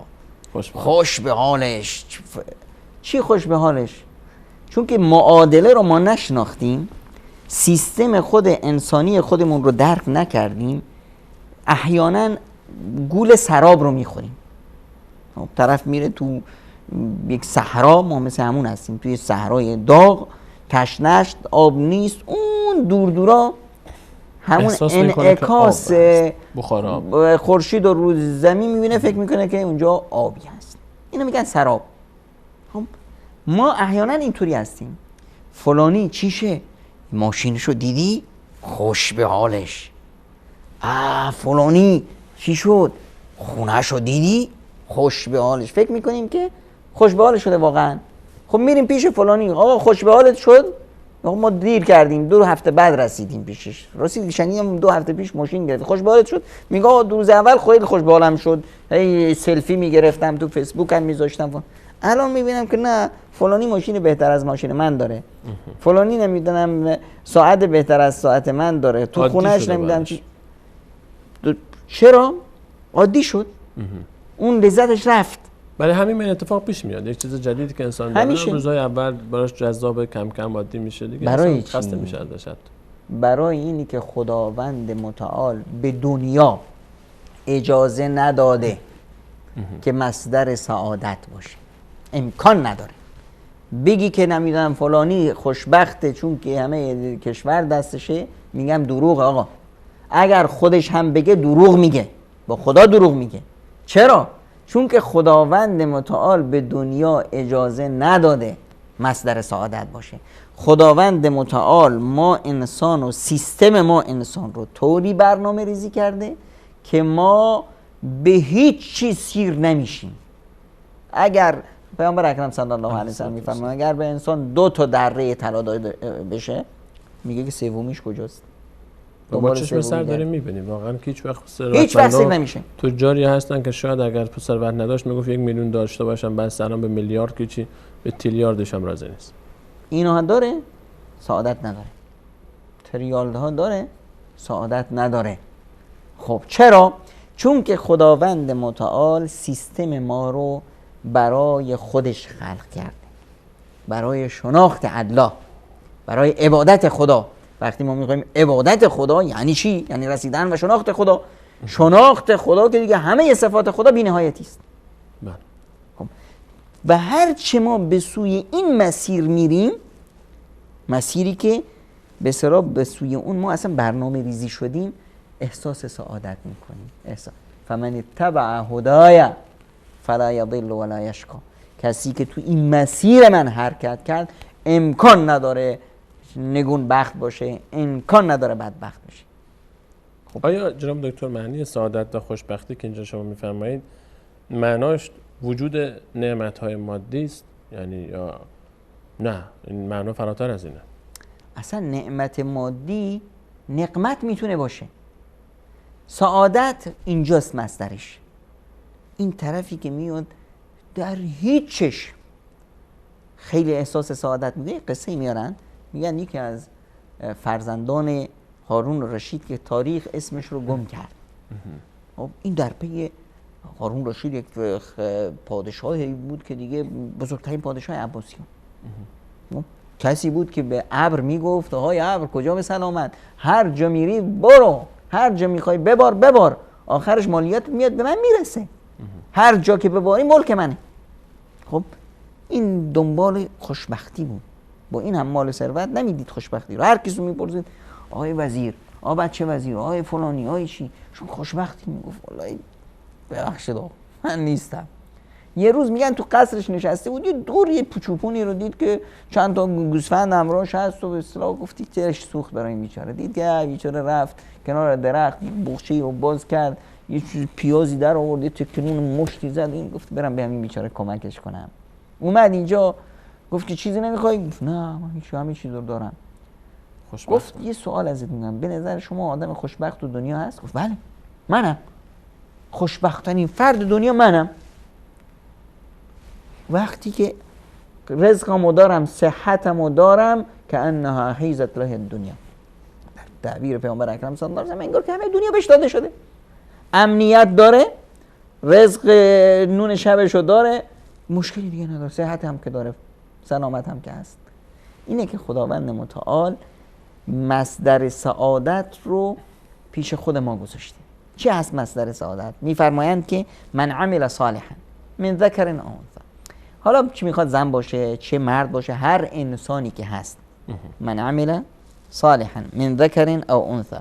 S2: خوش به حالش. چی خوش به حالش؟ چون که معادله رو ما نشناختیم، سیستم خود انسانی خودمون رو درک نکردیم، احیانا گول سراب رو میخوریم. طرف میره تو یک صحرا، ما مثل همون هستیم، توی صحرای داغ، تشنشت، آب نیست، اون دور دورا همون انعکاس خورشید و روز زمین میبینه، فکر میکنه که اونجا آبی هست. اینو میگن سراب. ما احیانا اینطوری هستیم. فلانی چیشه؟ ماشینشو دیدی؟ خوش به حالش. فلانی چی شد؟ خونهشو دیدی؟ خوش به حالش. فکر میکنیم که خوش به حالش شده واقعا. خب میریم پیش فلانی، آقا خوش به حالت شد؟ ما دیر کردیم، 2 هفته بعد رسیدیم پیشش. رسید شنیدم 2 هفته پیش ماشین گرفت، خوش به حالت شد؟ میگه آقا 2 روز اول خیلی خوش به حالم شد، هی سلفی میگرفتم تو فیسبوک هم میذاشتم. الان میبینم که نه، فلانی ماشین بهتر از ماشین من داره، فلانی نمیدونم ساعت بهتر از ساعت من داره، تو خونهش نمیدونم چی. چرا؟ عادی شد. اون لذتش رفت.
S1: برای همین این اتفاق پیش میاد. یک چیز جدیدی که انسان داره، روزهای اول براش جذاب، کم کم عادی میشه دیگه،
S2: برای
S1: خسته میشه ازش.
S2: برای اینی که خداوند متعال به دنیا اجازه نداده که مصدر سعادت باشه. امکان نداره بگی که نمیدونم فلانی خوشبخته چون که همه کشور دستشه. میگم دروغ آقا. اگر خودش هم بگه دروغ میگه، با خدا دروغ میگه. چرا؟ چون که خداوند متعال به دنیا اجازه نداده مصدر سعادت باشه. خداوند متعال ما انسان و سیستم ما انسان رو طوری برنامه ریزی کرده که ما به هیچ چیز سیر نمیشیم. اگر پیامبر اکرم صلی الله علیه و سلم میفرمایند اگر به انسان 2 تا دره طلا داده بشه، میگه که سومیش کجاست؟
S1: ما چشم سر داریم میبینیم واقعا که هیچ وقت
S2: سیر نمیشه.
S1: تجاری هستن که شاید اگر ثروت نداشت میگفت 1 میلیون داشته باشم، بس الان به میلیارد که چی، به تریلیاردش هم راضی نیست.
S2: اینها داره، سعادت نداره. تریلیاردها داره، سعادت نداره. خب چرا؟ چون که خداوند متعال سیستم ما رو برای خودش خلق کرده، برای شناخت الله، برای عبادت خدا. وقتی ما میگیم عبادت خدا یعنی چی؟ یعنی رسیدن و شناخت خدا. شناخت خدا که دیگه همه صفات خدا بی‌نهایتی است. خب و هر چه ما به سوی این مسیر میریم، مسیری که به سرا به سوی اون ما اصلا برنامه ریزی شدیم، احساس سعادت میکنیم. فمن اتبع هدای فلا یضل ولا یشقی. کسی که تو این مسیر من حرکت کرد امکان نداره نگون بخت باشه، امکان نداره بدبخت باشه.
S1: خب آیا جناب دکتر معنی سعادت و خوشبختی که اینجا شما میفرمایید معناش وجود نعمت‌های مادی است، یعنی یا نه این معنا فراتر از اینه؟
S2: اصلا نعمت مادی نقمت میتونه باشه. سعادت اینجاست مصدرش. این طرفی که میاد در هیچش خیلی احساس سعادت میده. قصه میارن، میگن یکی از فرزندان هارون رشید که تاریخ اسمش رو گم کرد. این در پی هارون رشید یک پادشاهی بود که دیگه بزرگترین پادشاه عباسیان. کسی بود که به ابر میگفت های ابر کجا به سلامت، هر جا میری برو، هر جا میخوای ببار، آخرش مالیات میاد به من میرسه، هر جا که بباری ملک منه. خب این دنبال خوشبختی بود، با این هم مال ثروت نمیدید خوشبختی رو. هر کسی میپرسید آقای وزیر، بچه وزیر، آقای فلانی، آقای چی، شما خوشبختی؟ میگفت والله ببخشید من نیستم. یه روز میگن تو قصرش نشسته بود، یه دور یه پوچوپونی رو دید که چند تا گوسفند همراهش هست و به اصطلاح گفتی ترش سوخت برای این بیچاره. دید که بیچاره رفت کنار درخت، یه بخچه‌ای رو باز کرد، یه چیز پیازی در آورد، یه تکنون مشتی زد، این گفت برم به همین بیچاره کمکش کنم. اومد اینجا گفت که چیزی نمیخوای؟ گفت نه من همین چیز رو دارم. گفت یه سوال ازت میگم، به نظر شما آدم خوشبخت تو دنیا هست؟ گفت بله منم، خوشبخت‌ترین فرد دنیا منم. وقتی که رزقمو دارم، صحتمو دارم، که انها حیزت له دنیا. در تعبیر پیامبر اکرم صلی الله علیه و آله انگار که همه دنیا بهش داده شده. امنیت داره، رزق نون شبشو داره، مشکلی دیگه نداره، صحت هم که داره، سلامت هم که هست. اینه که خداوند متعال مصدر سعادت رو پیش خود ما گذاشته. چی هست مصدر سعادت؟ میفرمایند که من عمل صالحا من ذکر او انثی. حالا چی میخواد، زن باشه چه مرد باشه، هر انسانی که هست، من عمل صالحا من ذکر او انثی،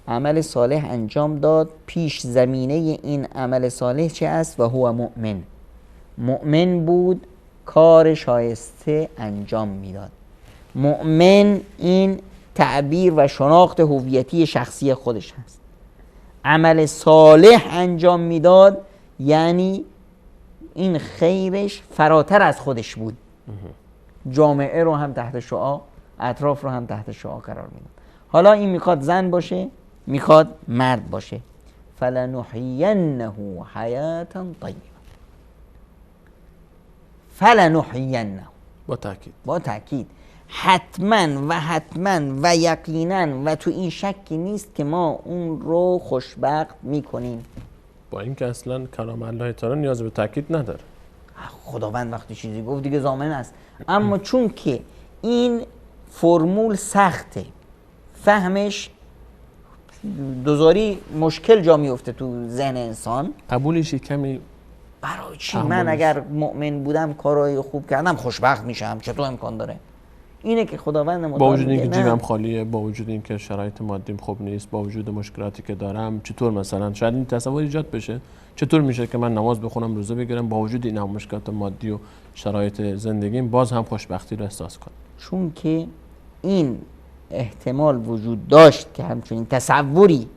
S2: عمل صالح انجام داد، پیش زمینه این عمل صالح چه است؟ و هو مؤمن، مؤمن بود، کار شایسته انجام میداد. مؤمن این تعبیر و شناخت هویتی شخصی خودش هست. عمل صالح انجام میداد یعنی این خیرش فراتر از خودش بود، جامعه رو هم تحت شعاع، اطراف رو هم تحت شعاع قرار میداد. حالا این میخواد زن باشه، میخواد مرد باشه. فلنحینه حیاتا طیبه. فلنحینه با تأکید حتما و یقینا و تو این شکی نیست که ما اون رو خوشبخت میکنیم.
S1: با اینکه اصلا کلام الله تعالی نیاز به تاکید نداره.
S2: خداوند وقتی چیزی گفت دیگه ضامن است. اما چون که این فرمول سخته، فهمش دوزاری مشکل جا میفته تو ذهن انسان،
S1: قبولش کمی
S2: برای چی من اگر مؤمن بودم کارهای خوب کردم خوشبخت میشم؟ چطور امکان داره؟ اینه که خداوند متعال
S1: با وجود اینکه جیبم خالیه، با وجود اینکه شرایط مادیم خوب نیست، با وجود مشکلاتی که دارم، چطور مثلا شاید این تصور ایجاد بشه چطور میشه که من نماز بخونم، روزه بگیرم، با وجود این مشکلات مادی و شرایط زندگیم باز هم خوشبختی رو احساس کنم؟
S2: چون که این احتمال وجود داشت که همچنین تصوری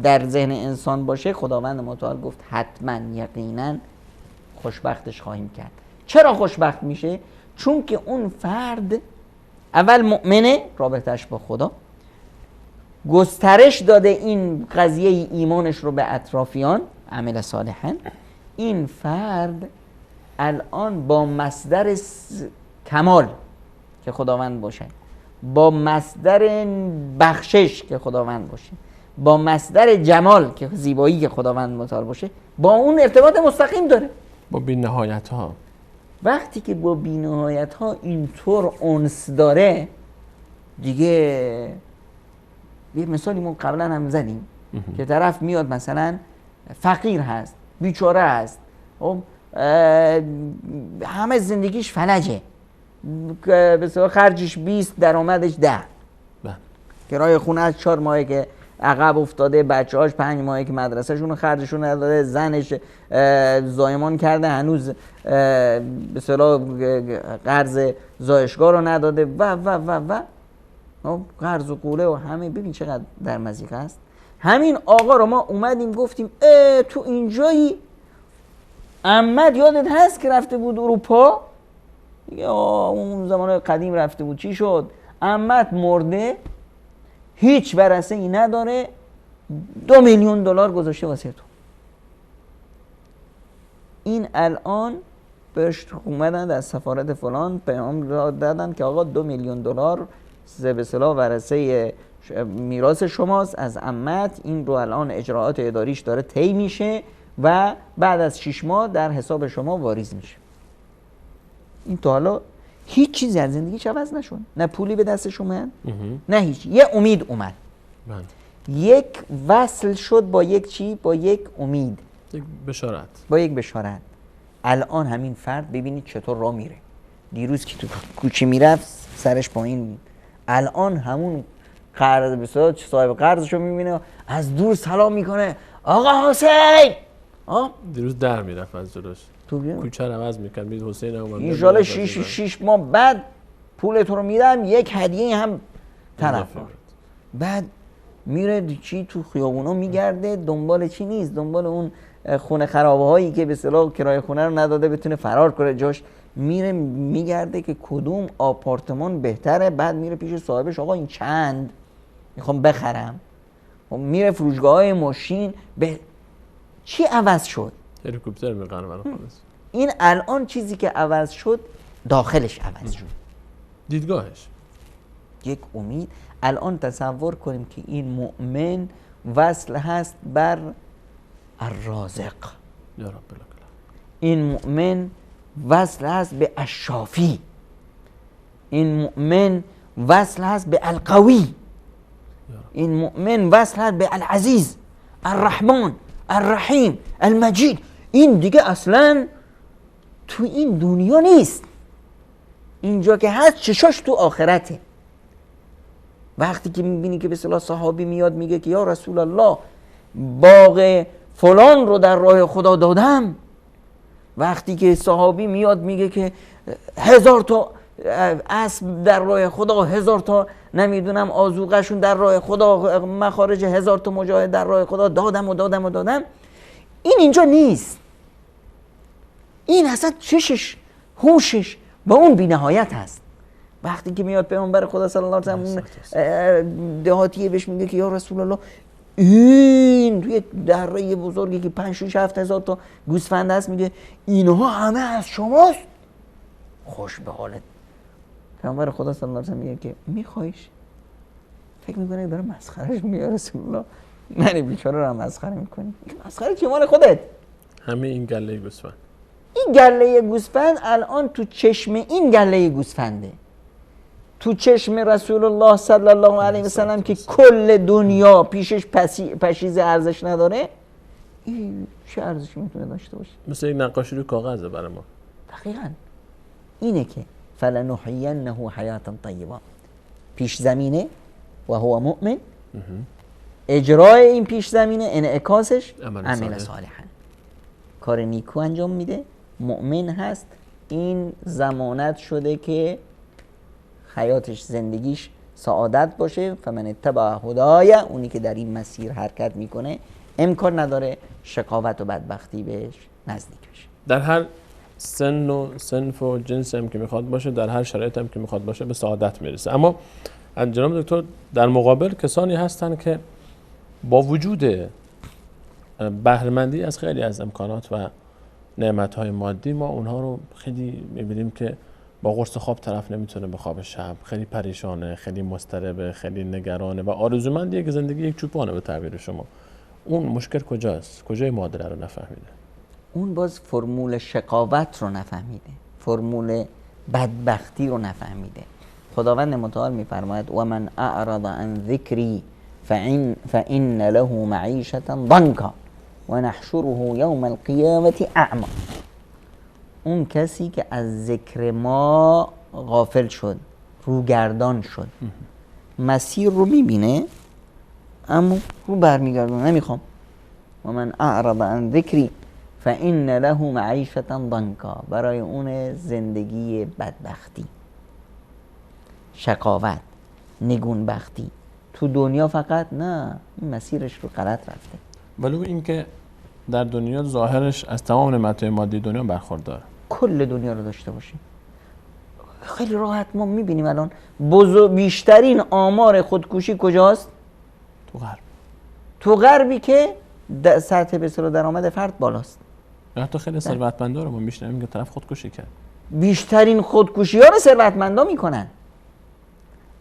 S2: در ذهن انسان باشه، خداوند متعال گفت حتما یقینا خوشبختش خواهیم کرد. چرا خوشبخت میشه؟ چون که اون فرد اول مؤمنه، رابطهش با خدا، گسترش داده این قضیه ایمانش رو به اطرافیان، عمل صالحا. این فرد الان با مصدر کمال که خداوند باشه، با مصدر بخشش که خداوند باشه، با مصدر جمال که زیبایی که خداوند متعال باشه، با اون ارتباط مستقیم داره، با
S1: بی‌نهایت ها.
S2: وقتی که با بی‌نهایت ها اینطور انس داره دیگه، یه مثالی ما قبلا هم زدیم که طرف میاد مثلا فقیر هست، بیچاره هست، همه زندگیش فلجه، به خرجش 20 درآمدش 10، کرایه خونه از 4 ماهه که عقب افتاده، بچه‌هاش 5 ماهه که مدرسه‌شون رو خرجشون نداده، زنش زایمان کرده هنوز به اصطلاح قرض زایشگاه رو نداده و و و و قرض و قوله و همه. ببین چقدر در مضیقه است. همین آقا رو ما اومدیم گفتیم تو اینجایی، احمد یادت هست که رفته بود اروپا؟ اون زمان قدیم رفته بود، چی شد؟ احمد مرده، هیچ ورثه ای نداره، $2 میلیون گذاشته واسه تو. این الان بهش اومدن از سفارت فلان پیام دادن که آقا $2 میلیون به اصطلاح ورثه میراث شماست از عمت، این رو الان اجراعات اداریش داره طی میشه و بعد از 6 ماه در حساب شما واریز میشه. این تا حالا هیچ چیزی از زندگیش عوض نشد، نه پولی به دستش اومد نه هیچ. یه امید اومد، یک وصل شد با یک چی؟ با یک امید،
S1: یک بشارت،
S2: با یک بشارت. الان همین فرد ببینید چطور راه میره. دیروز که تو کوچه میرفت سرش پایین بود، الان همون قرض بسیار صاحب قرضشو میبینه از دور سلام میکنه آقا حسین.
S1: دیروز در میرفت از جلوش، کوچه رو عوض میکرد، میگه حسین اومد
S2: انشالله 6 ماه بعد پول تو رو میدم، یک هدیه هم طرف. بعد میره چی تو خیابونا میگرده، دنبال چی نیست، دنبال اون خونه خرابه هایی که به اصطلاح کرایه خونه رو نداده بتونه فرار کنه جاش، میره میگرده که کدوم آپارتمان بهتره. بعد میره پیش صاحبش آقا این چند میخوام بخرم. میره فروشگاه های ماشین چی عوض شد؟
S1: هلیکوپتر میخره برای خودش.
S2: این الان چیزی که عوض شد داخلش عوض شد،
S1: دیدگاهش،
S2: یک امید. الان تصور کنیم که این مؤمن وصل هست بر الرازق،
S1: یا رب العالمین.
S2: این مؤمن وصل هست به الشافی، این مؤمن وصل هست به القوی، این مؤمن وصل هست به العزیز الرحمن الرحیم المجید. این دیگه اصلا تو این دنیا نیست، اینجا که هست چشاش تو آخرته. وقتی که میبینی که به اصطلاح صحابی میاد میگه که یا رسول الله باغ فلان رو در راه خدا دادم، وقتی که صحابی میاد میگه که 1000 تا اسب در راه خدا، 1000 تا نمیدونم آذوقه‌شون در راه خدا، مخارج 1000 تا مجاهد در راه خدا دادم، این اینجا نیست. این اصلا چشش هوشش با اون بی‌نهایت هست. وقتی که میاد پیامبر خدا صلی الله علیه و سلم دهاتیه بهش میگه که یا رسول الله این توی دره بزرگی که 5-6-7 هزار تا گوسفند هست، میگه اینها همه از شماست؟ خوش به حالت. پیامبر خدا صلی الله علیه و سلم میگه که میخوایش؟ فکر میکنه داره مسخرهش میگه رسول الله من بیچاره رو مسخره میکنی؟ مسخره چه مال خودت؟
S1: همه این گله گوسفند،
S2: این گله گوسفند الان تو چشم این گله گوسفنده، تو چشم رسول الله صلی الله علیه و سلم که کل دنیا پیشش پشیز ارزش نداره، این چه ارزشی میتونه داشته باشه؟
S1: مثل یک نقاشی روی کاغذه برای ما.
S2: دقیقاً اینه که فلنحینه حیاتا طیبه، پیش زمینه و هو مؤمن، اجرای این پیش زمینه انعکاسش عمل صالحا، کار نیکو انجام میده، مؤمن هست، این ضمانت شده که حیاتش زندگیش سعادت باشه. فمن اتبع هدای، اونی که در این مسیر حرکت میکنه امکان نداره شقاوت و بدبختی بهش نزدیک بشه.
S1: در هر سن و صنف و جنس هم که میخواد باشه، در هر شرایط هم که میخواد باشه به سعادت میرسه. اما جناب دکتر در مقابل کسانی هستن که با وجود بهره‌مندی از خیلی از امکانات و نعمت‌های مادی، ما اونها رو خیلی میبینیم که با قرص خواب طرف نمیتونه به خواب شب، خیلی پریشانه، خیلی مضطربه، خیلی نگرانه و آرزومندیه که زندگی یک چوپانه به تعبیر شما. اون مشکل کجاست؟ کجای معادله رو نفهمیده؟
S2: اون باز فرمول شقاوت رو نفهمیده، فرمول بدبختی رو نفهمیده. خداوند متعال میفرماید و من اعرض عن ذکری فإن له معیشة ضنکا و نحشره یوم القیامة اعما. اون کسی که از ذکر ما غافل شد، روگردان شد، مسیر رو میبینه اما رو برمیگردونه، نمیخوام. و من اعرض عن ذکری فإن له معیشة ضنکا، برای اون زندگی بدبختی، شقاوت، نگونبختی تو دنیا فقط، نه این مسیرش رو غلط رفته.
S1: ولو اینکه در دنیا ظاهرش از تمام نعمت‌های مادی دنیا برخورداره،
S2: کل دنیا رو داشته باشیم. خیلی راحت ما میبینیم الان بیشترین آمار خودکشی کجاست؟
S1: تو غرب.
S2: تو غربی که سطح به اصطلاح درآمد فرد بالاست.
S1: حتی خیلی ثروتمندا رو ما میشنویم که طرف خودکشی کرد.
S2: بیشترین خودکشی ها رو ثروتمندا میکنن.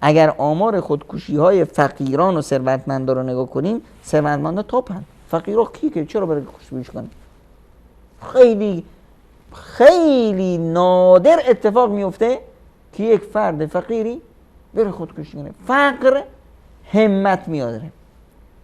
S2: اگر آمار خودکشی های فقیران و ثروتمندا رو نگاه کنیم، ثروتمندا تاپن، فقیرها کی که چرا برای خودکشی کنن؟ خیلی خیلی نادر اتفاق میفته که یک فرد فقیری بره خودکشی کنه. فقر همت میاره،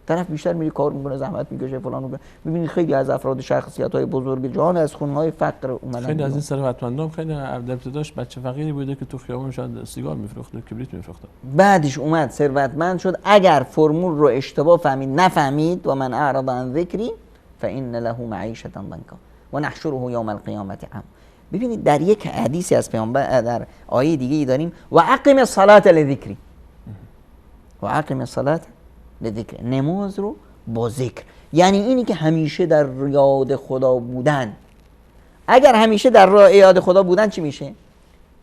S2: طرف بیشتر میره کار میکنه، زحمت میکشه، فلان میکنه. میبینید خیلی از افراد شخصیت های بزرگ جهان از خونهای فقر اومدن.
S1: خیلی از این ثروتمندان خیلی در ابتداش بچه فقیری بوده که تو خیابون شاید سیگار میفروخته، کبریت میفروخته،
S2: بعدش اومد ثروتمند شد. اگر فرمول رو اشتباه فهمید، نفهمید، و من اعرض عن ذکری فان له معیشة ضنکا و نحشره یوم القیامة اعما. ببینید در یک حدیثی از پیامبر، در آیه دیگه ای داریم و اقم الصلاة لذکری، و اقم الصلاة لذکر، نماز رو با ذکر، یعنی اینی که همیشه در یاد خدا بودن. اگر همیشه در یاد خدا بودن چی میشه؟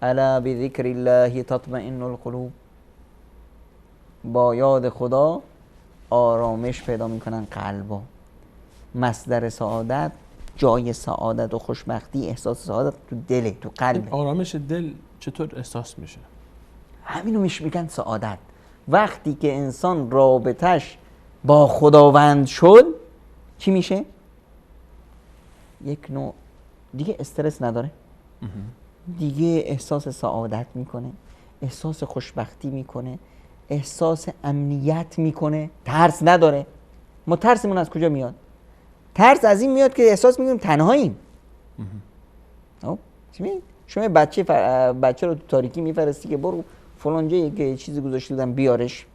S2: الا بذکر الله تطمئن القلوب، با یاد خدا آرامش پیدا میکنن قلبا. مصدر سعادت، جای سعادت و خوشبختی، احساس سعادت تو دله، تو قلبه.
S1: آرامش دل چطور احساس میشه؟
S2: همینو میگن سعادت. وقتی که انسان رابطش با خداوند شد چی میشه؟ یک نوع دیگه استرس نداره، دیگه احساس سعادت میکنه، احساس خوشبختی میکنه، احساس امنیت میکنه، ترس نداره. ما ترسمون از کجا میاد؟ ترس از این میاد که احساس میکنیم تنهاییم. شما بچه رو تو تاریکی میفرستی که برو فلان جایی که چیزی گذاشته بودن بیارش،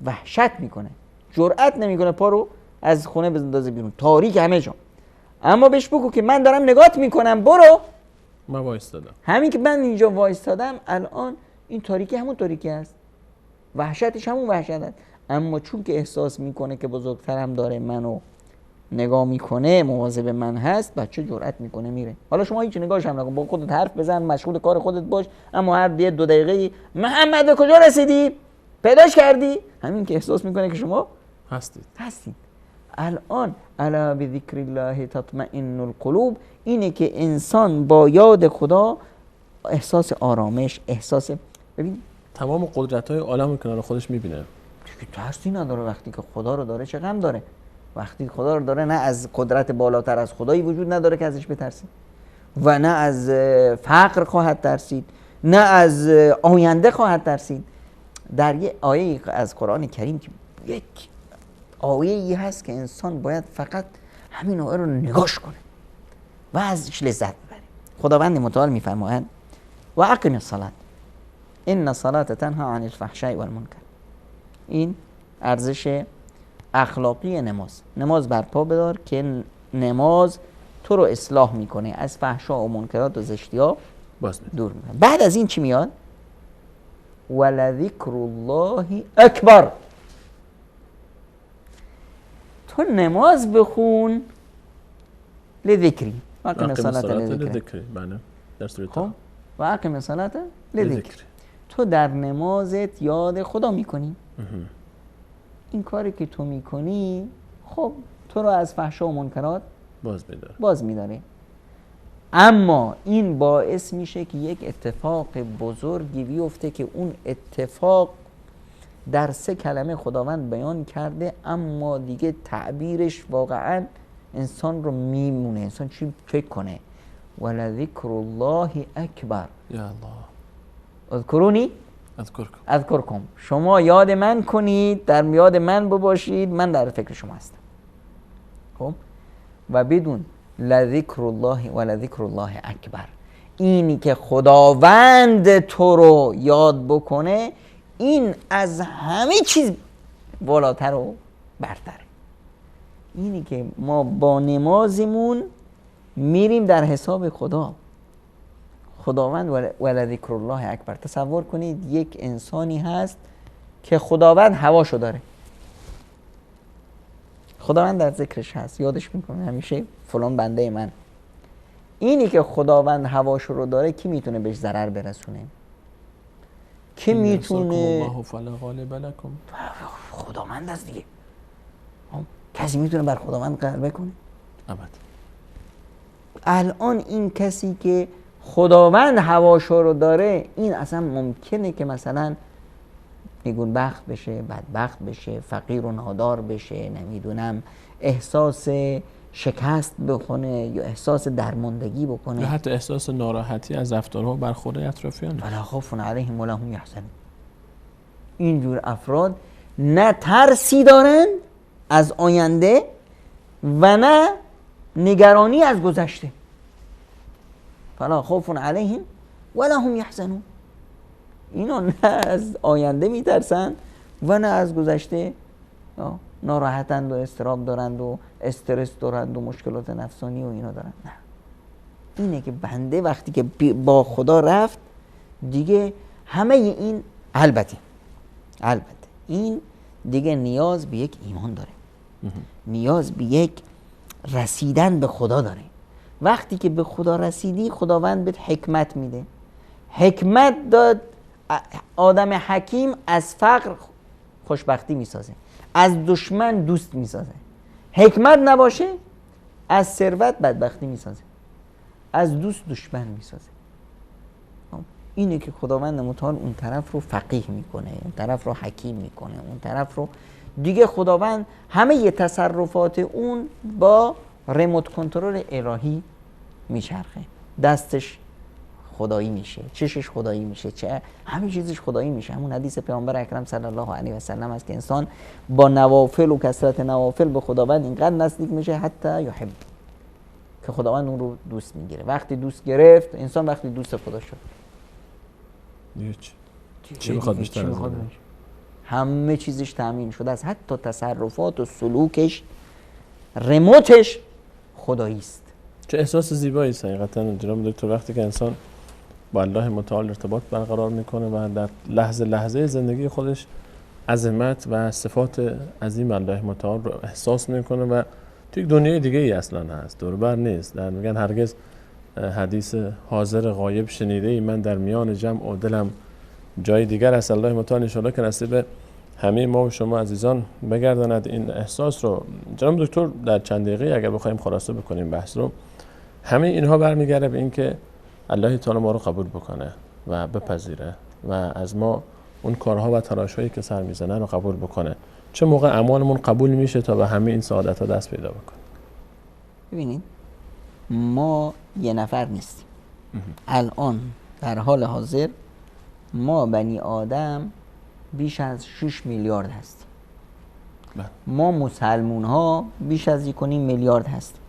S2: وحشت میکنه، جرئت نمیکنه پا رو از خونه بندازه بیرون، تاریک همه جا. اما بهش بگو که من دارم نگات میکنم، برو.
S1: من وایستادم.
S2: همین که من اینجا وایستادم الان، این تاریکی همون تاریکی است، وحشتش همون وحشت است. اما چون که احساس میکنه که بزرگترم داره منو نگاه میکنه، مواظب من هست، بچه جرئت میکنه میره. حالا شما هیچ نگاهش هم نکن، با خودت حرف بزن، مشغول کار خودت باش، اما هر 2 دقیقه محمد به کجا رسیدی؟ پیداش کردی؟ همین که احساس میکنه که شما هستید. الان الا بذکر الله تطمئن القلوب، اینه که انسان با یاد خدا احساس آرامش، احساس، ببین
S1: تمام قدرت‌های عالم رو کنار خودش میبینه،
S2: دیگه ترسی نداره. وقتی که خدا رو داره چه غم داره؟ وقتی خدا رو داره نه از قدرت بالاتر از خدایی وجود نداره که ازش بترسید، و نه از فقر خواهد ترسید، نه از آینده خواهد ترسید. در یه آیه از قرآن کریم که یک آیه‌ای هست که انسان باید فقط همین آیه رو نگاش کنه و ازش لذت ببره. خداوند متعال میفرماید و اقم الصلاة ان الصلاة تنهی عن الفحشاء والمنکر. این ارزش اخلاقی نماز برپا بدار که نماز تو رو اصلاح میکنه، از فحشا و منکرات و زشتی‌ها دور میکنه. بعد از این چی میاد؟ ولذکر الله اکبر. تو نماز بخون لذکری و اقم الصلاة لذکری.
S1: بله در سوره
S2: خب و اقم الصلاة لذکری. تو در نمازت یاد خدا میکنی. این کاری که تو میکنی خب تو رو از فحشا و منکرات باز میداره. اما این باعث میشه که یک اتفاق بزرگی بیفته که اون اتفاق در 3 کلمه خداوند بیان کرده، اما دیگه تعبیرش واقعا انسان رو میمونه. انسان چی فکر کنه؟ ولذکر الله اکبر.
S1: یا الله
S2: اذکرونی اذکرکم. شما یاد من کنید، در یاد من بباشید، من در فکر شما هستم. خب و بدون لذکر الله و لذکر الله اکبر، اینی که خداوند تو رو یاد بکنه، این از همه چیز بالاتر و برتره. اینی که ما با نمازمون میریم در حساب خداوند و لذکر الله اکبر. تصور کنید یک انسانی هست که خداوند هواشو داره، خداوند در ذکرش هست، یادش میکنه همیشه فلان بنده من. اینی که خداوند هواشو رو داره، کی میتونه بهش ضرر برسونه؟ کی میتونه؟
S1: الله فلا غالب لكم.
S2: خداوند است دیگه. کسی میتونه بر خداوند غلبه کنه؟
S1: ابدا.
S2: الان این کسی که خداوند هواشو رو داره، این اصلا ممکنه که مثلا نیگونبخت بشه، بدبخت بشه، فقیر و نادار بشه، نمیدونم احساس شکست بکنه یا احساس درماندگی بکنه
S1: یا حتی احساس ناراحتی از رفتارها و برخورد اطرافیان.
S2: ولا خوف علیهم ولا هم یحزنون. اینجور افراد نه ترسی دارن از آینده و نه نگرانی از گذشته. فلا خوف علیهم ولا هم یحزنون. اینا نه از آینده میترسن و نه از گذشته ناراحتند و اضطراب دارند و استرس دارند و مشکلات نفسانی و اینا دارند. نه، اینه که بنده وقتی که با خدا رفت دیگه همه این البته این دیگه نیاز به یک ایمان داره، نیاز به یک رسیدن به خدا داره. وقتی که به خدا رسیدی خداوند بهت حکمت میده. حکمت داد، آدم حکیم از فقر خوشبختی میسازه، از دشمن دوست میسازه. حکمت نباشه از ثروت بدبختی میسازه، از دوست دشمن میسازه. اینه که خداوند متعال اون طرف رو فقیه میکنه، اون طرف رو حکیم میکنه، اون طرف رو دیگه خداوند همه تصرفات اون با ریموت کنترل الهی میچرخه. دستش خدایی میشه، چشش خدایی میشه، همه چیزش خدایی میشه. همون حدیث پیامبر اکرم صلی الله علیه و سلم است که انسان با نوافل و کثرت نوافل به خداوند اینقدر نزدیک میشه حتی یحب، که خداوند اون رو دوست میگیره. وقتی دوست گرفت انسان، وقتی دوست خدا شد
S1: چی میخواد بیشتر از این؟
S2: همه چیزش تامین شده است، حتی تصرفات و سلوکش ریموتش خدایی است.
S1: چه احساس زیبایی است حقیقتا جناب دکتر، وقتی که انسان با الله متعال ارتباط برقرار میکنه و در لحظه زندگی خودش عظمت و صفات عظیم الله متعال رو احساس میکنه و توی دنیای دیگه ای اصلا هست، دور بر نیست. در میگن هرگز حدیث حاضر غایب شنیده ای من در میان جمع و دلم جای دیگر است. الله متعال ان شاءالله که نصیب همه ما و شما عزیزان بگرداند این احساس رو. جناب دکتر در چند دقیقه اگر بخوایم خلاصه بکنیم بحث رو، همه اینها برمیگرده به این که الله تعالی ما رو قبول بکنه و بپذیره و از ما اون کارها و تلاش‌هایی که سر میزنه رو قبول بکنه. چه موقع اعمالمون قبول میشه تا به همه این سعادت‌ها دست پیدا بکنه؟
S2: ببینید ما یه نفر نیستیم. الان در حال حاضر ما بنی آدم بیش از 6 میلیارد هستیم. ما مسلمون ها بیش از 1.5 میلیارد هستیم.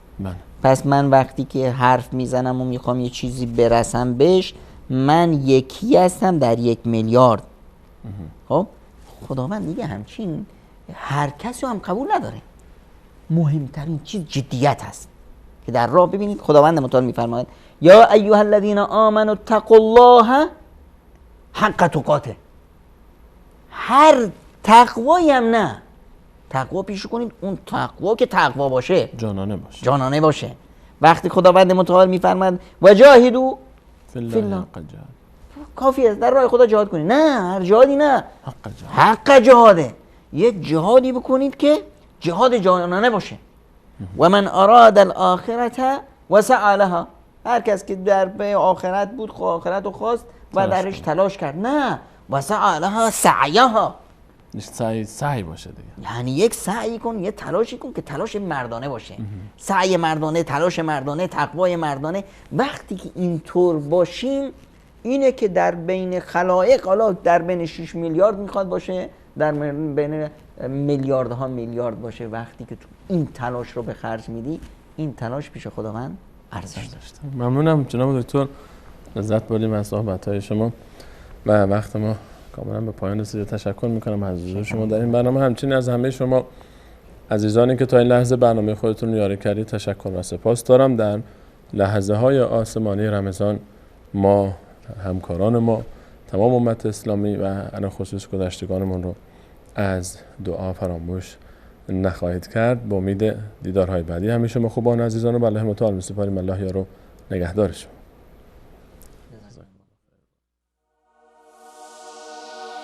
S2: پس من وقتی که حرف میزنم و میخوام یه چیزی برسم بهش، من یکی هستم در 1 میلیارد. خب خداوند دیگه همچین هر کسی رو هم قبول نداره. مهمترین چیز جدیت هست که در راه ببینید خداوند متعال میفرماید یا ایها الذین آمنوا اتقوا الله حق تقاته. هر تقوایی هم نه، تقوا پیش کنید، اون تقوا که تقوا باشه، جانانه باشه. وقتی خداوند متعال میفرماید وجاهدوا فی الله، کافی است در راه خدا جهاد کنید. نه، هر جهادی نه، حق جهاده. یک جهادی بکنید که جهاد جانانه باشه. و من اراد الاخرة و سعی لها، هر کس که در به آخرت بود آخرت رو خواست و درش تلاش کرد. نه، و سعی لها سعیها،
S1: سعی باشه دیگه.
S2: یعنی یک سعی کن، یه تلاشی کن که تلاش مردانه باشه. سعی مردانه، تلاش مردانه، تقوای مردانه. وقتی که اینطور باشیم، اینه که در بین خلایق، حالا در بین 6 میلیارد میخواد باشه، در بین میلیاردها میلیارد باشه، وقتی که تو این تلاش رو به خرج میدی، این تلاش پیش خداوند ارزش داشته.
S1: ممنونم جناب دکتر، لذت بردیم از صحبت‌های شما و وقت ما کاملا به پایان رسید. تشکر میکنم از حضور شما در این برنامه، همچنین از همه شما عزیزانی که تا این لحظه برنامه خودتون رو یاری کردید تشکر و سپاس دارم. در لحظه های آسمانی رمضان ما، همکاران ما، تمام امت اسلامی و علی خصوص گذشتگانمون رو از دعا فراموش نخواهید کرد. با امید دیدارهای بعدی همیشه ما خوبان عزیزان رو به الله متعال می‌سپاریم. الله یارو نگهدارش.